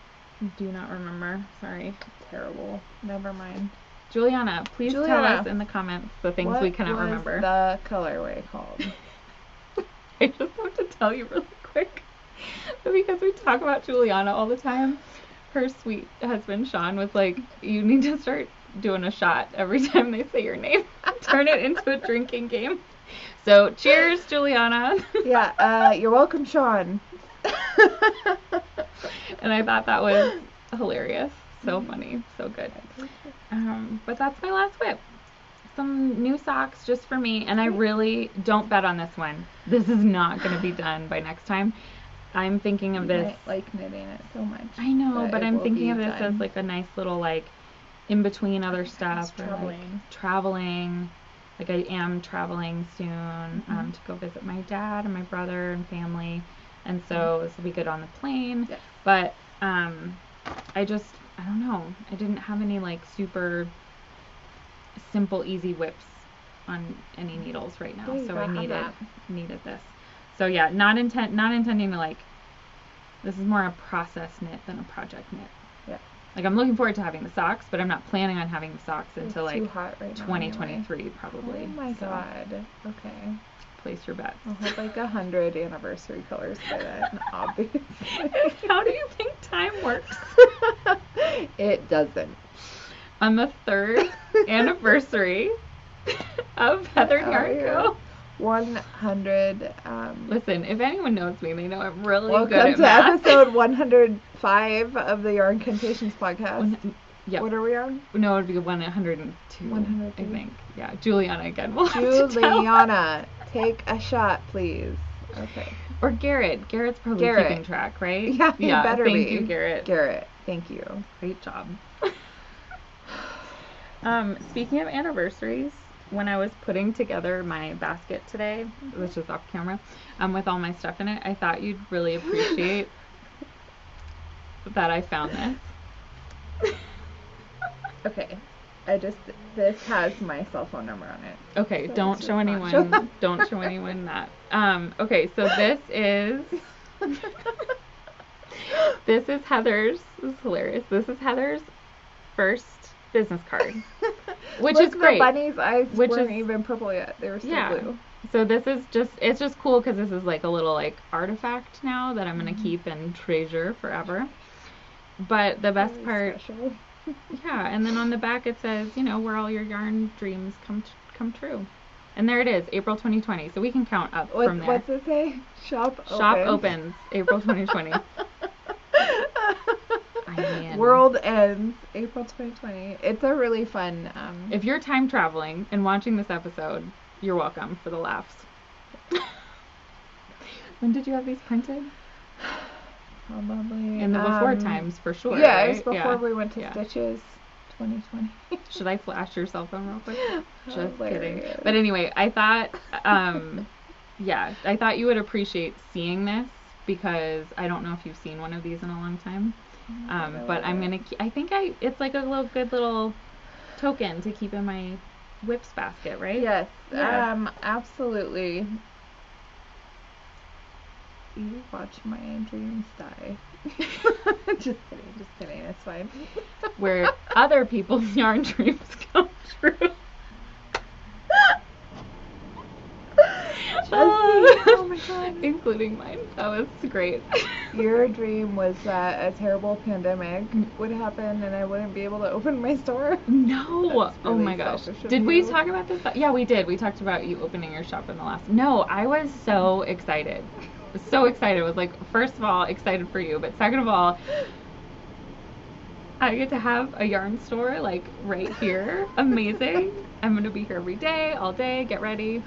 I do not remember. Sorry. Terrible. Never mind. Julianna, please tell us in the comments the things we cannot remember. What was the colorway called? I just have to tell you really quick. Because we talk about Julianna all the time. Her sweet husband Sean was like, you need to start doing a shot every time they say your name. Turn it into a drinking game. So cheers, Julianna. Yeah, you're welcome, Sean. And I thought that was hilarious. So funny. So good. But that's my last WIP. Some new socks just for me. And I really don't bet on this one. This is not going to be done by next time. I'm thinking of this. I like knitting it so much. I know, but I'm thinking of this as like a nice little like in between other stuff. Traveling. Like I am traveling soon to go visit my dad and my brother and family. And so this will be good on the plane. Yes. But I don't know. I didn't have any like super simple, easy whips on any needles right now, Yeah, so I that. needed this. So yeah, not intending to like. This is more a process knit than a project knit. Yeah. Like I'm looking forward to having the socks, but I'm not planning on having the socks until like too hot right 2023 anyway. probably. Oh my god. Okay. Place your bets. I'll have like 100 anniversary colors by then, obviously. How do you think time works? It doesn't. On the 3rd anniversary of Heatherdianko. 100. Listen, if anyone knows me, they know I'm really welcome good at to math. episode 105 of the Yarncantations podcast. Yep. What are we on? No, it would be 102. 102. I think. Yeah, Julianna again. We'll Julianna, take a shot, please. Okay. Or Garrett. Garrett's probably keeping track, right? Yeah, he better thank be. you, Garrett. Garrett, thank you. Great job. Speaking of anniversaries, when I was putting together my basket today, which is off camera, with all my stuff in it, I thought you'd really appreciate that I found this. Okay. This has my cell phone number on it. Okay, so don't show anyone. Don't show anyone that. Okay, so this is Heather's. This is hilarious. This is Heather's first business card, which is great. The bunny's eyes weren't even purple yet; they were still blue. So this is it's just cool because this is like a little like artifact now that I'm gonna keep and treasure forever. But the best part, yeah, and then on the back it says, you know, where all your yarn dreams come true. And there it is, April 2020. So we can count up from there. What's it say? Shop opens April 2020. I mean, world ends April 2020. It's a really fun. If you're time traveling and watching this episode, you're welcome for the laughs. When did you have these printed? Probably in the before times, for sure. Yeah, right? it was before we went to Stitches. 2020. Should I flash your cell phone real quick? Just hilarious. kidding. But anyway, I thought, I thought you would appreciate seeing this because I don't know if you've seen one of these in a long time. But I'm gonna. I think it's like a good little token to keep in my whips basket, right? Yes. Yeah. Absolutely. You watch my dreams die. Just kidding. It's fine. Where other people's yarn dreams come true. Oh my god. Including mine. That was great. Your dream was that a terrible pandemic would happen and I wouldn't be able to open my store? No. Really oh my gosh. Did we talk about this? Yeah, we did. We talked about you opening your shop in the last. No, I was so excited. So excited. I was like, first of all, excited for you, but second of all, I get to have a yarn store like right here. Amazing. I'm gonna be here every day, all day. Get ready.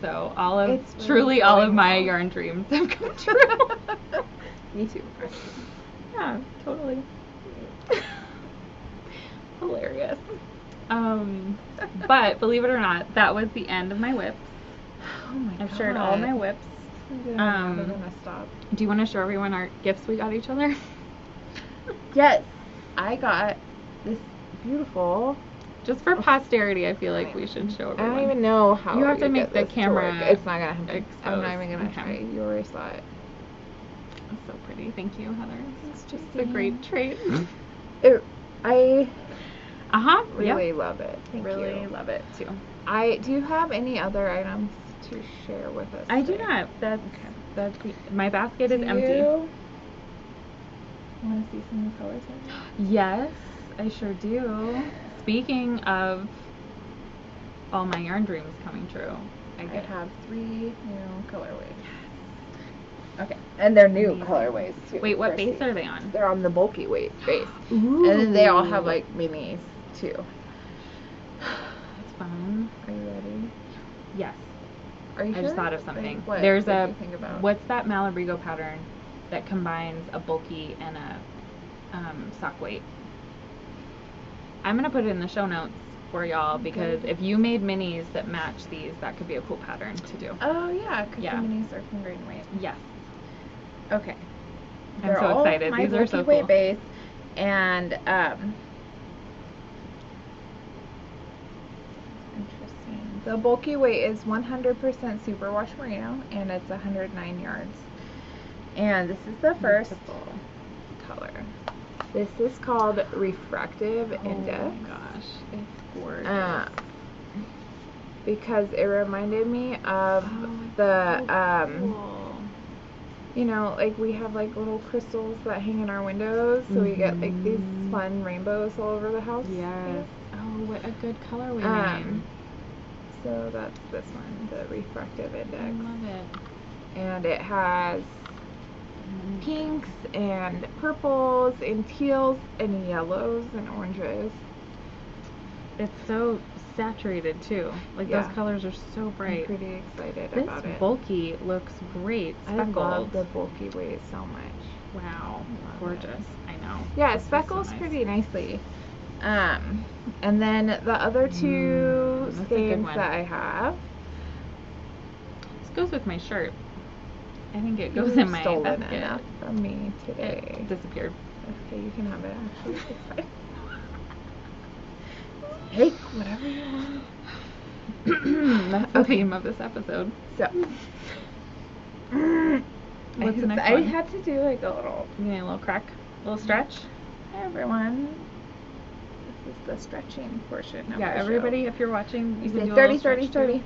So all of my yarn dreams have come true. Me too. Yeah, totally. Hilarious. But believe it or not, that was the end of my whips. Oh my god. I've shared all my whips. They're gonna stop. Do you want to show everyone our gifts we got each other? Yes. I got this beautiful. Just for posterity, I feel like we should show everyone. I don't even know how. You have to make the camera. It's not gonna happen. Exposed. I'm not even gonna try. You already saw it. It's so pretty. Thank you, Heather. It's just a great trait. I really love it. Thank you. Really love it too. Do you have any other items to share with us? I do not. My basket is empty. You want to see some new colors? Yes, I sure do. Speaking of all my yarn dreams coming true, I have 3 new colorways. Okay, and they're new colorways too. Wait, what base are they on? They're on the bulky weight base. Ooh. And then they all have like minis too. That's fun. Are you ready? Yes. Are you sure? I just thought of something. What? There's what do you think about? What's that Malabrigo pattern that combines a bulky and a sock weight? I'm gonna put it in the show notes for y'all because if you made minis that match these, that could be a cool pattern to do. Oh yeah, because the minis are from grain weight. Yes. Okay. I'm so excited. My These are so bulky weight cool. base, and interesting. The bulky weight is 100% superwash merino, and it's 109 yards. And this is the first color. This is called Refractive Index. Oh my gosh, it's gorgeous. Because it reminded me of Cool. you know, like we have like little crystals that hang in our windows, so we get like these fun rainbows all over the house. Yes. Oh, what a good colorway name. So that's this one, the Refractive Index. I love it. And it has pinks and purples and teals and yellows and oranges. It's so saturated too. Like those colors are so bright. I'm pretty excited This about it. bulky looks great. Speckled. I love the bulky weight so much. Wow, gorgeous. I know. Yeah, it speckles pretty nicely. And then the other two skeins that I have. This goes with my shirt. I think it goes in my stolen basket. enough from me today. It disappeared. Okay, you can have it. Actually, it's fine. Take whatever you want. That's the theme of this episode. So, what's the next I one? had to do like a little. You need a little crack, a little stretch. Hi everyone. This is the stretching portion of Yeah, our everybody, show. if you're watching, you can Say do 30, a 30, 30.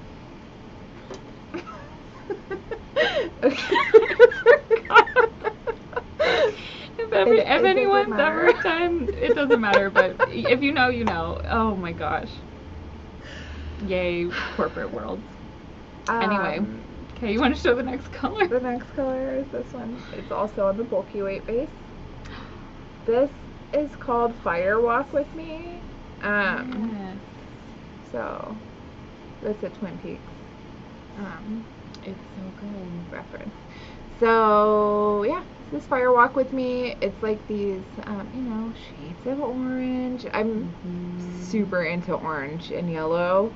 If anyone's ever done, it doesn't matter, but if you know, you know. Oh my gosh. Yay, corporate world. Anyway, okay, you want to show the next color? The next color is this one. It's also on the bulky weight base. This is called Fire Walk With Me. Yes. So, that's a Twin Peaks. It's so good. Reference. So, yeah, this is Fire Walk With Me. It's like these, you know, shades of orange. I'm super into orange and yellow.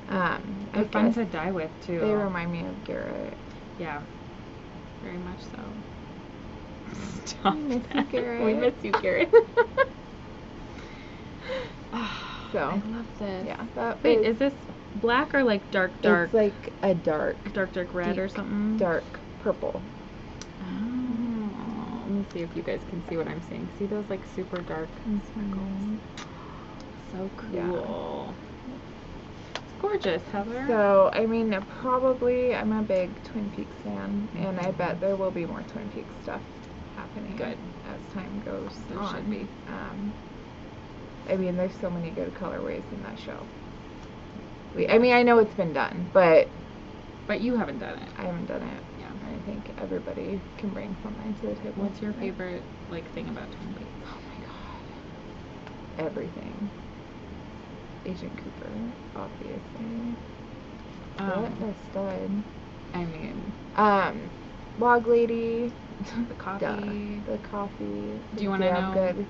They're fun to dye with, too. They remind me of Garrett. Yeah, very much so. Stop. We miss you, Garrett. We miss you, Garrett. So, I love this. Yeah. Wait, is this black or like dark? It's like a dark red or something? Dark purple. Oh. Let me see if you guys can see what I'm seeing. See those like super dark speckles? So cool. It's gorgeous, Heather. So, I mean, probably I'm a big Twin Peaks fan, and I bet there will be more Twin Peaks stuff happening as time goes on. There should be. I mean, there's so many good colorways in that show. I mean, I know it's been done, but you haven't done it. I haven't done it. Yeah. I think everybody can bring something to the table. What's your favorite thing about Twin Peaks? Oh my god. Everything. Agent Cooper, obviously. What a stud. I mean, Log Lady. the coffee. Duh. The coffee. Do you want to know? Good.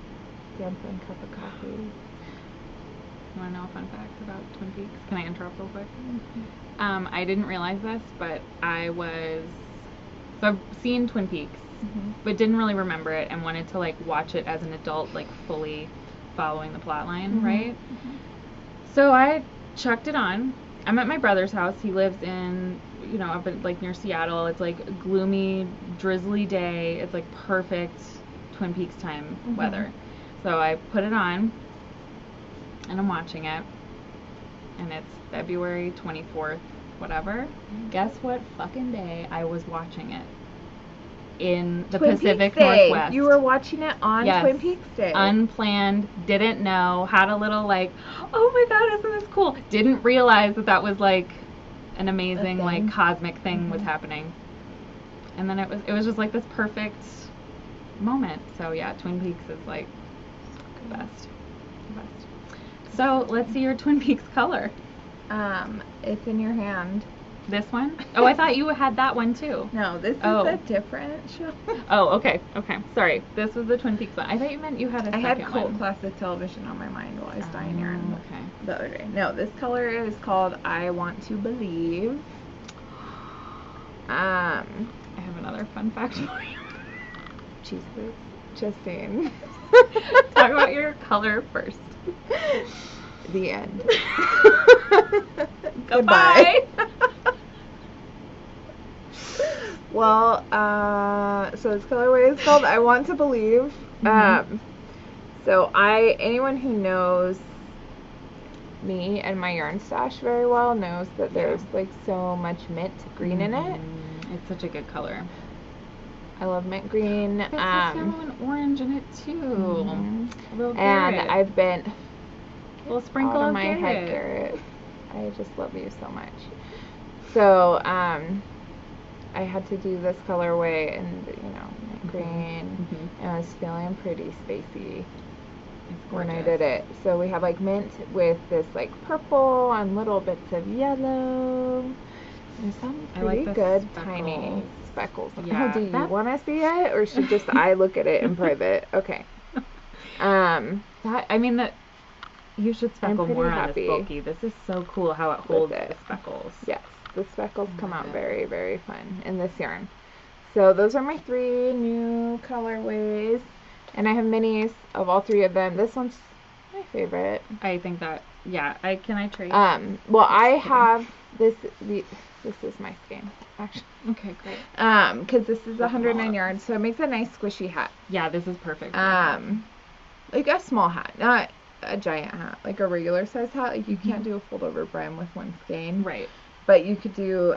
Damn fun cup of coffee. You want to know a fun fact about Twin Peaks? Can I interrupt real quick? I didn't realize this, but I've seen Twin Peaks, but didn't really remember it and wanted to like watch it as an adult, like fully following the plot line, right? So I chucked it on. I'm at my brother's house. He lives in, you know, up in, like near Seattle. It's like a gloomy, drizzly day. It's like perfect Twin Peaks time weather. So I put it on, and I'm watching it, and it's February 24th, whatever. Guess what fucking day I was watching it? In the Twin Pacific Peaks Day. Northwest. You were watching it on Yes. Twin Peaks Day. Unplanned, didn't know, had a little like, oh my god, isn't this cool? Didn't realize that was like an amazing like cosmic thing was happening. And then it was just like this perfect moment. So yeah, Twin Peaks is like the best. So let's see your Twin Peaks color. It's in your hand. This one? Oh, I thought you had that one too. No, this is a different show. Oh, okay. Sorry. This was the Twin Peaks one. I thought you meant you had a second one. I had cult classic television on my mind while I was dyeing yarn the other day. No, this color is called I Want to Believe. I have another fun fact for you. Cheese whiz. Justine. Talk about your color first. The end. Goodbye. Well, so this colorway is called I Want to Believe. So anyone who knows me and my yarn stash very well knows that there's like so much mint green in it. It's such a good color. I love mint green. It has yellow and orange in it too. A little and carrot. I've been a little sprinkle out of of my carrot. head, Garrett. I just love you so much. So I had to do this colorway and mint green. And I was feeling pretty spacey when I did it. So we have like mint with this like purple and little bits of yellow. There's some pretty good tiny speckles. Yeah, do you want to see it, or should just I look at it in private? Okay. You should speckle more on happy. this bulky. This is so cool how it holds the speckles. Yes, the speckles come out very, very fun in this yarn. So those are my 3 new colorways, and I have minis of all 3 of them. This one's my favorite. I think that, yeah. Can I trade? Well, I have this. This is my skein, actually. Okay, great. Because this is 109 yards, so it makes a nice squishy hat. Yeah, this is perfect. Like a small hat, not a giant hat, like a regular size hat. Like you can't do a fold over brim with one skein. Right. But you could do.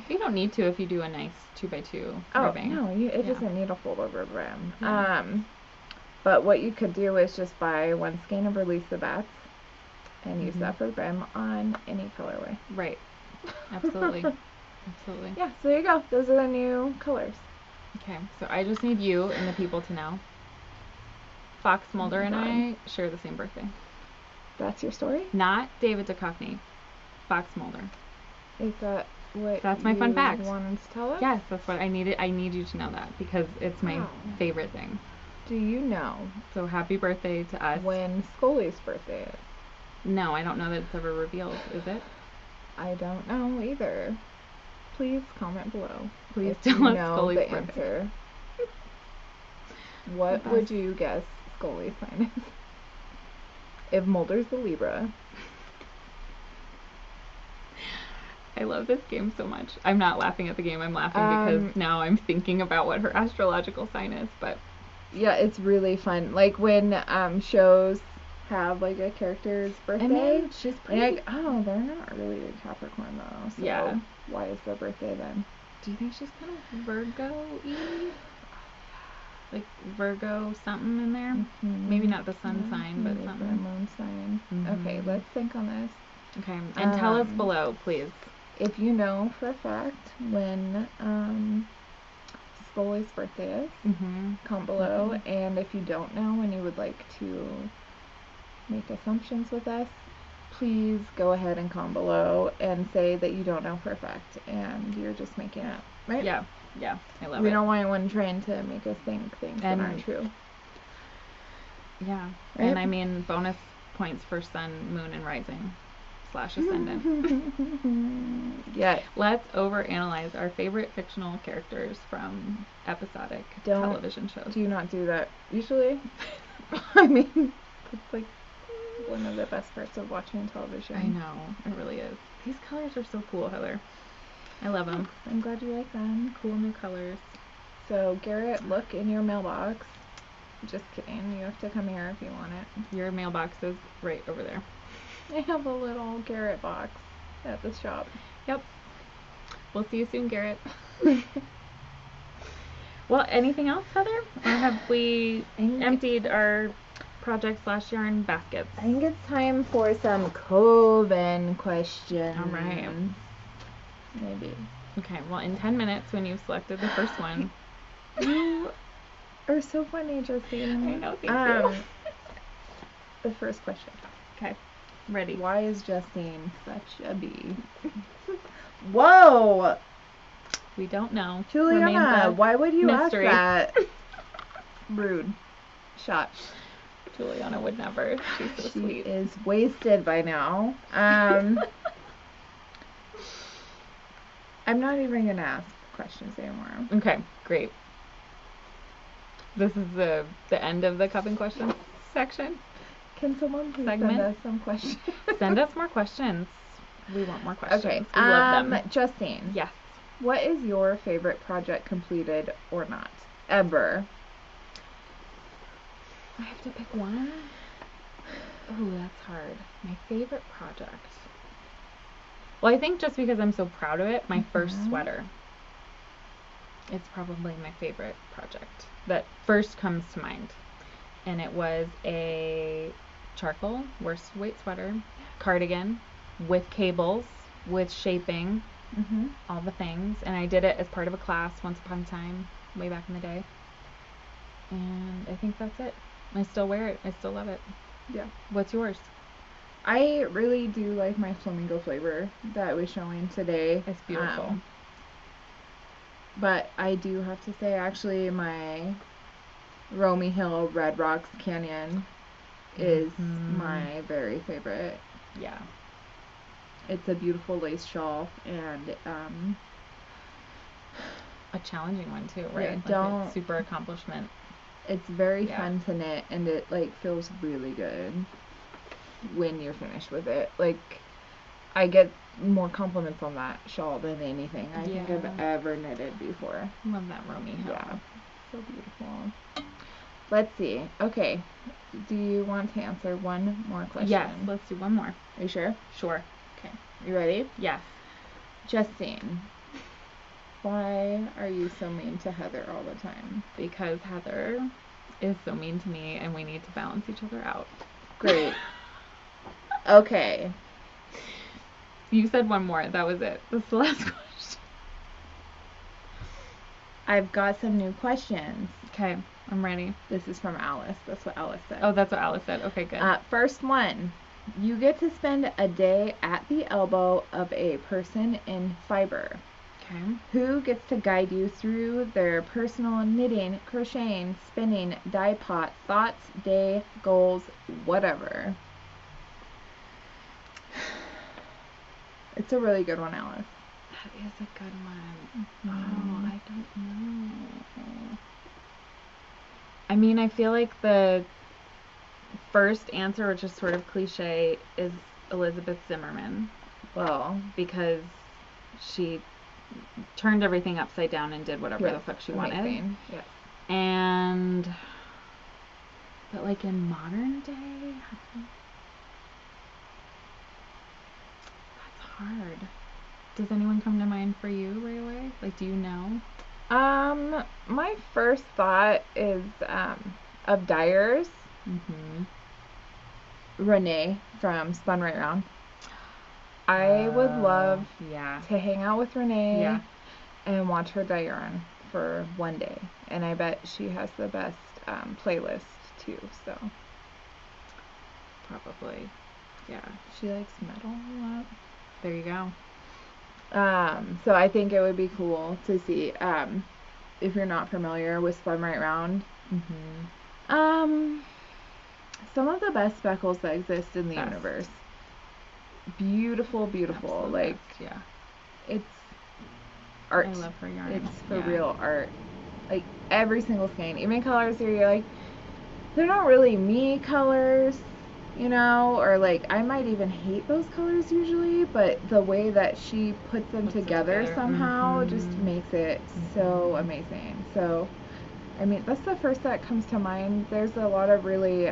You don't need to if you do a nice 2x2 ribbing. No, it doesn't need a fold over brim. Yeah. But what you could do is just buy one skein of Release the Bats and use that for brim on any colorway. Right. Absolutely. Absolutely. Yeah, so there you go. Those are the new colors. Okay, so I just need you and the people to know. Fox Mulder and I share the same birthday. That's your story? Not David Duchovny. Fox Mulder. Is that what That's my fun fact. wanted to tell us? Yes, that's what I needed. I need you to know that because it's my favorite thing. Do you know? So happy birthday to us. When Scully's birthday is? No, I don't know that it's ever revealed. Is it? I don't know either. Please comment below. Please tell us Scully's the birthday. Answer. What would you guess Scully's sign is? If Mulder's the Libra. I love this game so much. I'm not laughing at the game. I'm laughing because now I'm thinking about what her astrological sign is. But yeah, it's really fun. Like when shows have like a character's birthday. I mean, she's pretty. Like, oh, they're not really a Capricorn though. So yeah. Why is their birthday then? Do you think she's kind of Virgo-y? Like Virgo something in there? Maybe not the sun sign, but something. The moon sign. Okay, let's think on this. Okay, and tell us below, please. If you know for a fact when Scully's birthday is, comment below. And if you don't know and you would like to make assumptions with us, please go ahead and comment below and say that you don't know for a fact and you're just making it up, right? Yeah, I love it. We don't want anyone trying to make us think things that aren't true. Yeah, right? And I mean bonus points for sun, moon, and rising / ascendant. Yeah. Let's overanalyze our favorite fictional characters from episodic television shows. Do you not do that usually? I mean, it's like one of the best parts of watching television. I know, it really is. These colors are so cool, Heather. I love them. I'm glad you like them. Cool new colors. So, Garrett, look in your mailbox. Just kidding. You have to come here if you want it. Your mailbox is right over there. I have a little Garrett box at the shop. Yep. We'll see you soon, Garrett. Well, anything else, Heather? Or have we emptied our project / yarn baskets? I think it's time for some Cobin questions. All right. Maybe. Okay, well, in 10 minutes when you've selected the first one. You are so funny, Justine. I know, thank you. The first question. Okay, ready. Why is Justine such a bee? Whoa! We don't know. Julianna, why would you mystery. ask that? Rude. Shot. Julianna would never. She's so sweet. She is wasted by now. I'm not even going to ask questions anymore. Okay, great. This is the end of the Cobin Questions section. Can someone please Segment? send us some questions? Send us more questions. We want more questions. Okay. We love them. Justine. Yes. What is your favorite project completed or not? Ever. I have to pick one. Oh, that's hard. My favorite project. Well, I think just because I'm so proud of it, my first sweater. It's probably my favorite project that first comes to mind. And it was a charcoal worsted weight sweater, cardigan, with cables, with shaping, all the things. And I did it as part of a class once upon a time, way back in the day. And I think that's it. I still wear it. I still love it. Yeah. What's yours? I really do like my flamingo flavor that I was showing today. It's beautiful. But I do have to say, actually, my Romy Hill Red Rocks Canyon is my very favorite. Yeah. It's a beautiful lace shawl and a challenging one too, right? Yeah, it's super accomplishment. It's very fun to knit, and it like feels really good when you're finished with it. Like, I get more compliments on that shawl than anything I think I've ever knitted before. Love that Romy Hill. Yeah, so beautiful. Let's see. Okay, do you want to answer one more question? Yes, let's do one more. Are you sure? Sure. Okay, you ready? Yes. Justine, why are you so mean to Heather all the time? Because Heather is so mean to me, and we need to balance each other out. Great. Okay. You said one more. That was it. That's the last question. I've got some new questions. Okay, I'm ready. This is from Alice. That's what Alice said. Oh, that's what Alice said. Okay, good. First one. You get to spend a day at the elbow of a person in fiber. Okay. Who gets to guide you through their personal knitting, crocheting, spinning, dye pot, thoughts, day, goals, whatever? It's a really good one, Alice. That is a good one. Oh, I don't know. I mean, I feel like the first answer, which is sort of cliche, is Elizabeth Zimmerman. Well, because she turned everything upside down and did whatever the fuck she wanted. Yes. But like in modern day, that's hard. Does anyone come to mind for you right away? Like, do you know? My first thought is of dyers. Renee from Spun Right Round. I would love to hang out with Renee and watch her dye yarn for one day. And I bet she has the best playlist too, so. Probably. Yeah. She likes metal a lot. There you go. So I think it would be cool to see, if you're not familiar with Spun Right Round. Some of the best speckles that exist in the universe. Beautiful, beautiful. Like, it's art. I love her yarn. It's for real art. Like, every single skein. Even colors where you're like, they're not really me colors, you know? Or, like, I might even hate those colors usually, but the way that she puts them together somehow just makes it so amazing. So, I mean, that's the first that comes to mind. There's a lot of really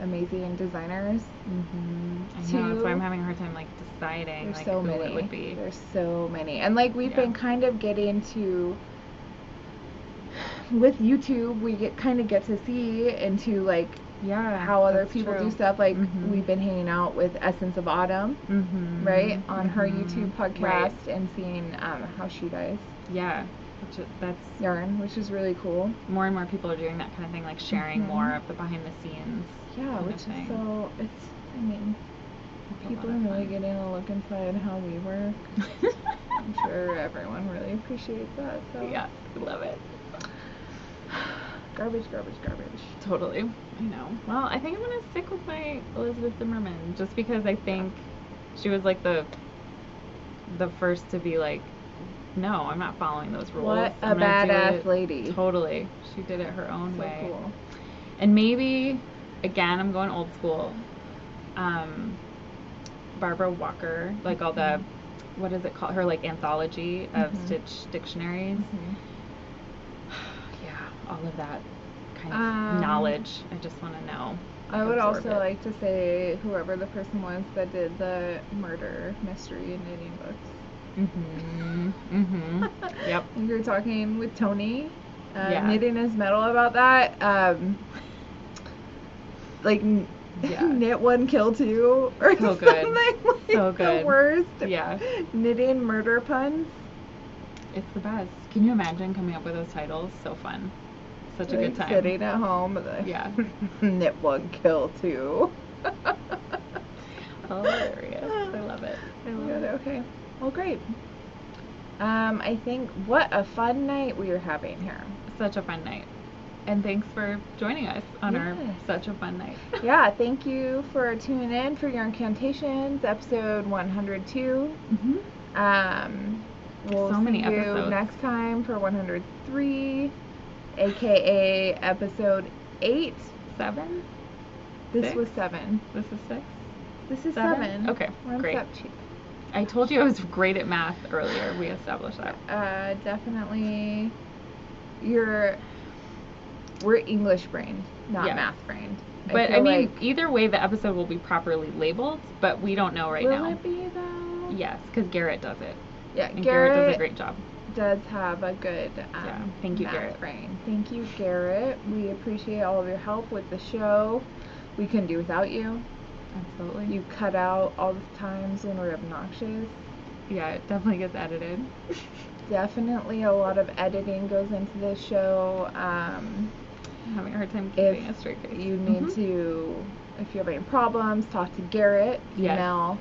amazing designers. I know, that's why I'm having a hard time, like, deciding There's so many. it would be. There's so many. And, like, we've been kind of getting to, with YouTube, we get to see into, like, how other people do stuff. Like, we've been hanging out with Essence of Autumn, right, on her YouTube podcast and seeing how she dyes. Yeah. That's yarn, which is really cool. More and more people are doing that kind of thing, like sharing more of the behind the scenes. Yeah, which is so, I mean, people are really getting a look inside how we work. I'm sure everyone really appreciates that. So yeah, I love it. Garbage. Totally. I know. Well, I think I'm gonna stick with my Elizabeth Zimmerman, just because I think she was like the first to be like no, I'm not following those rules. What a I'm gonna do badass it lady. Totally. She did it her own So way. cool. And maybe, again, I'm going old school. Barbara Walker, like all the, what is it called? Her like anthology of Stitch dictionaries. Yeah, all of that kind of knowledge. I just want to know. I would absorb also it. like to say whoever the person was that did the murder mystery knitting books. Yep. And you're talking with Tony, Yeah. Knitting is Metal about that. Like, Yeah. knit one, kill two, or So good. something like So the good. worst. Yeah. Knitting murder puns. It's the best. Can you imagine coming up with those titles? So fun. Such a Like, good time. sitting at home. Like, Yeah. knit one, kill two. Hilarious. I love it. I love Good, it. okay. Well, great. I think what a fun night we are having here. Such a fun night. And thanks for joining us on our Yes. such a fun night. Yeah, thank you for tuning in for Yarncantations, episode 102. We'll So see many you episodes. next time for 103, aka episode 8. 7? This 6? was 7. This is 6? This is 7? 7. Okay, We're on great. step 2. I told you I was great at math earlier. We established that. Definitely, we're English brained, not Yeah. math brained. But I feel mean, like- either way, the episode will be properly labeled, but we don't know right will now. it be though? Yes, because Garrett does it. Yeah, And Garrett does a great job. does have a good Yeah, thank you, math Garrett. brain. Thank you, Garrett. We appreciate all of your help with the show. We couldn't do without you. Absolutely. You cut out all the times when we're obnoxious. Yeah, it definitely gets edited. Definitely a lot of editing goes into this show. I'm having a hard time If keeping a straight face. you need to, if you have any problems, talk to Garrett. Yes. Email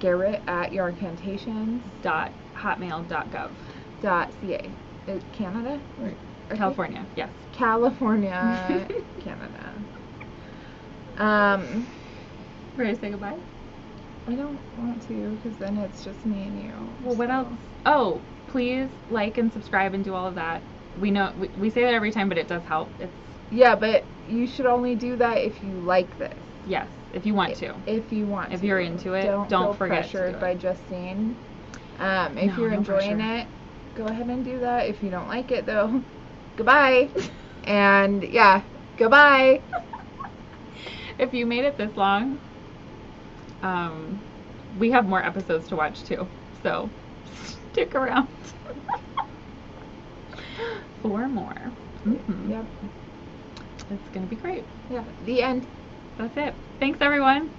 Garrett at Yarncantations.ca. .hotmail.gov. Canada? Or California, yes. California, Canada. Ready to say goodbye? I don't want to, because then it's just me and you. Well, what so. else? Oh, please like and subscribe and do all of that. We know we say that every time, but it does help. It's Yeah, but you should only do that if you like this. yes, if you want to. If you want to. If you're into it, don't don't feel forget to do pressured it. by Justine. If No, you're no enjoying pressure. it, go ahead and do that. If you don't like it, though, goodbye. And yeah, goodbye. If you made it this long, we have more episodes to watch too. So stick around. 4 more. Yep. It's gonna be great. Yeah. The end. That's it. Thanks everyone.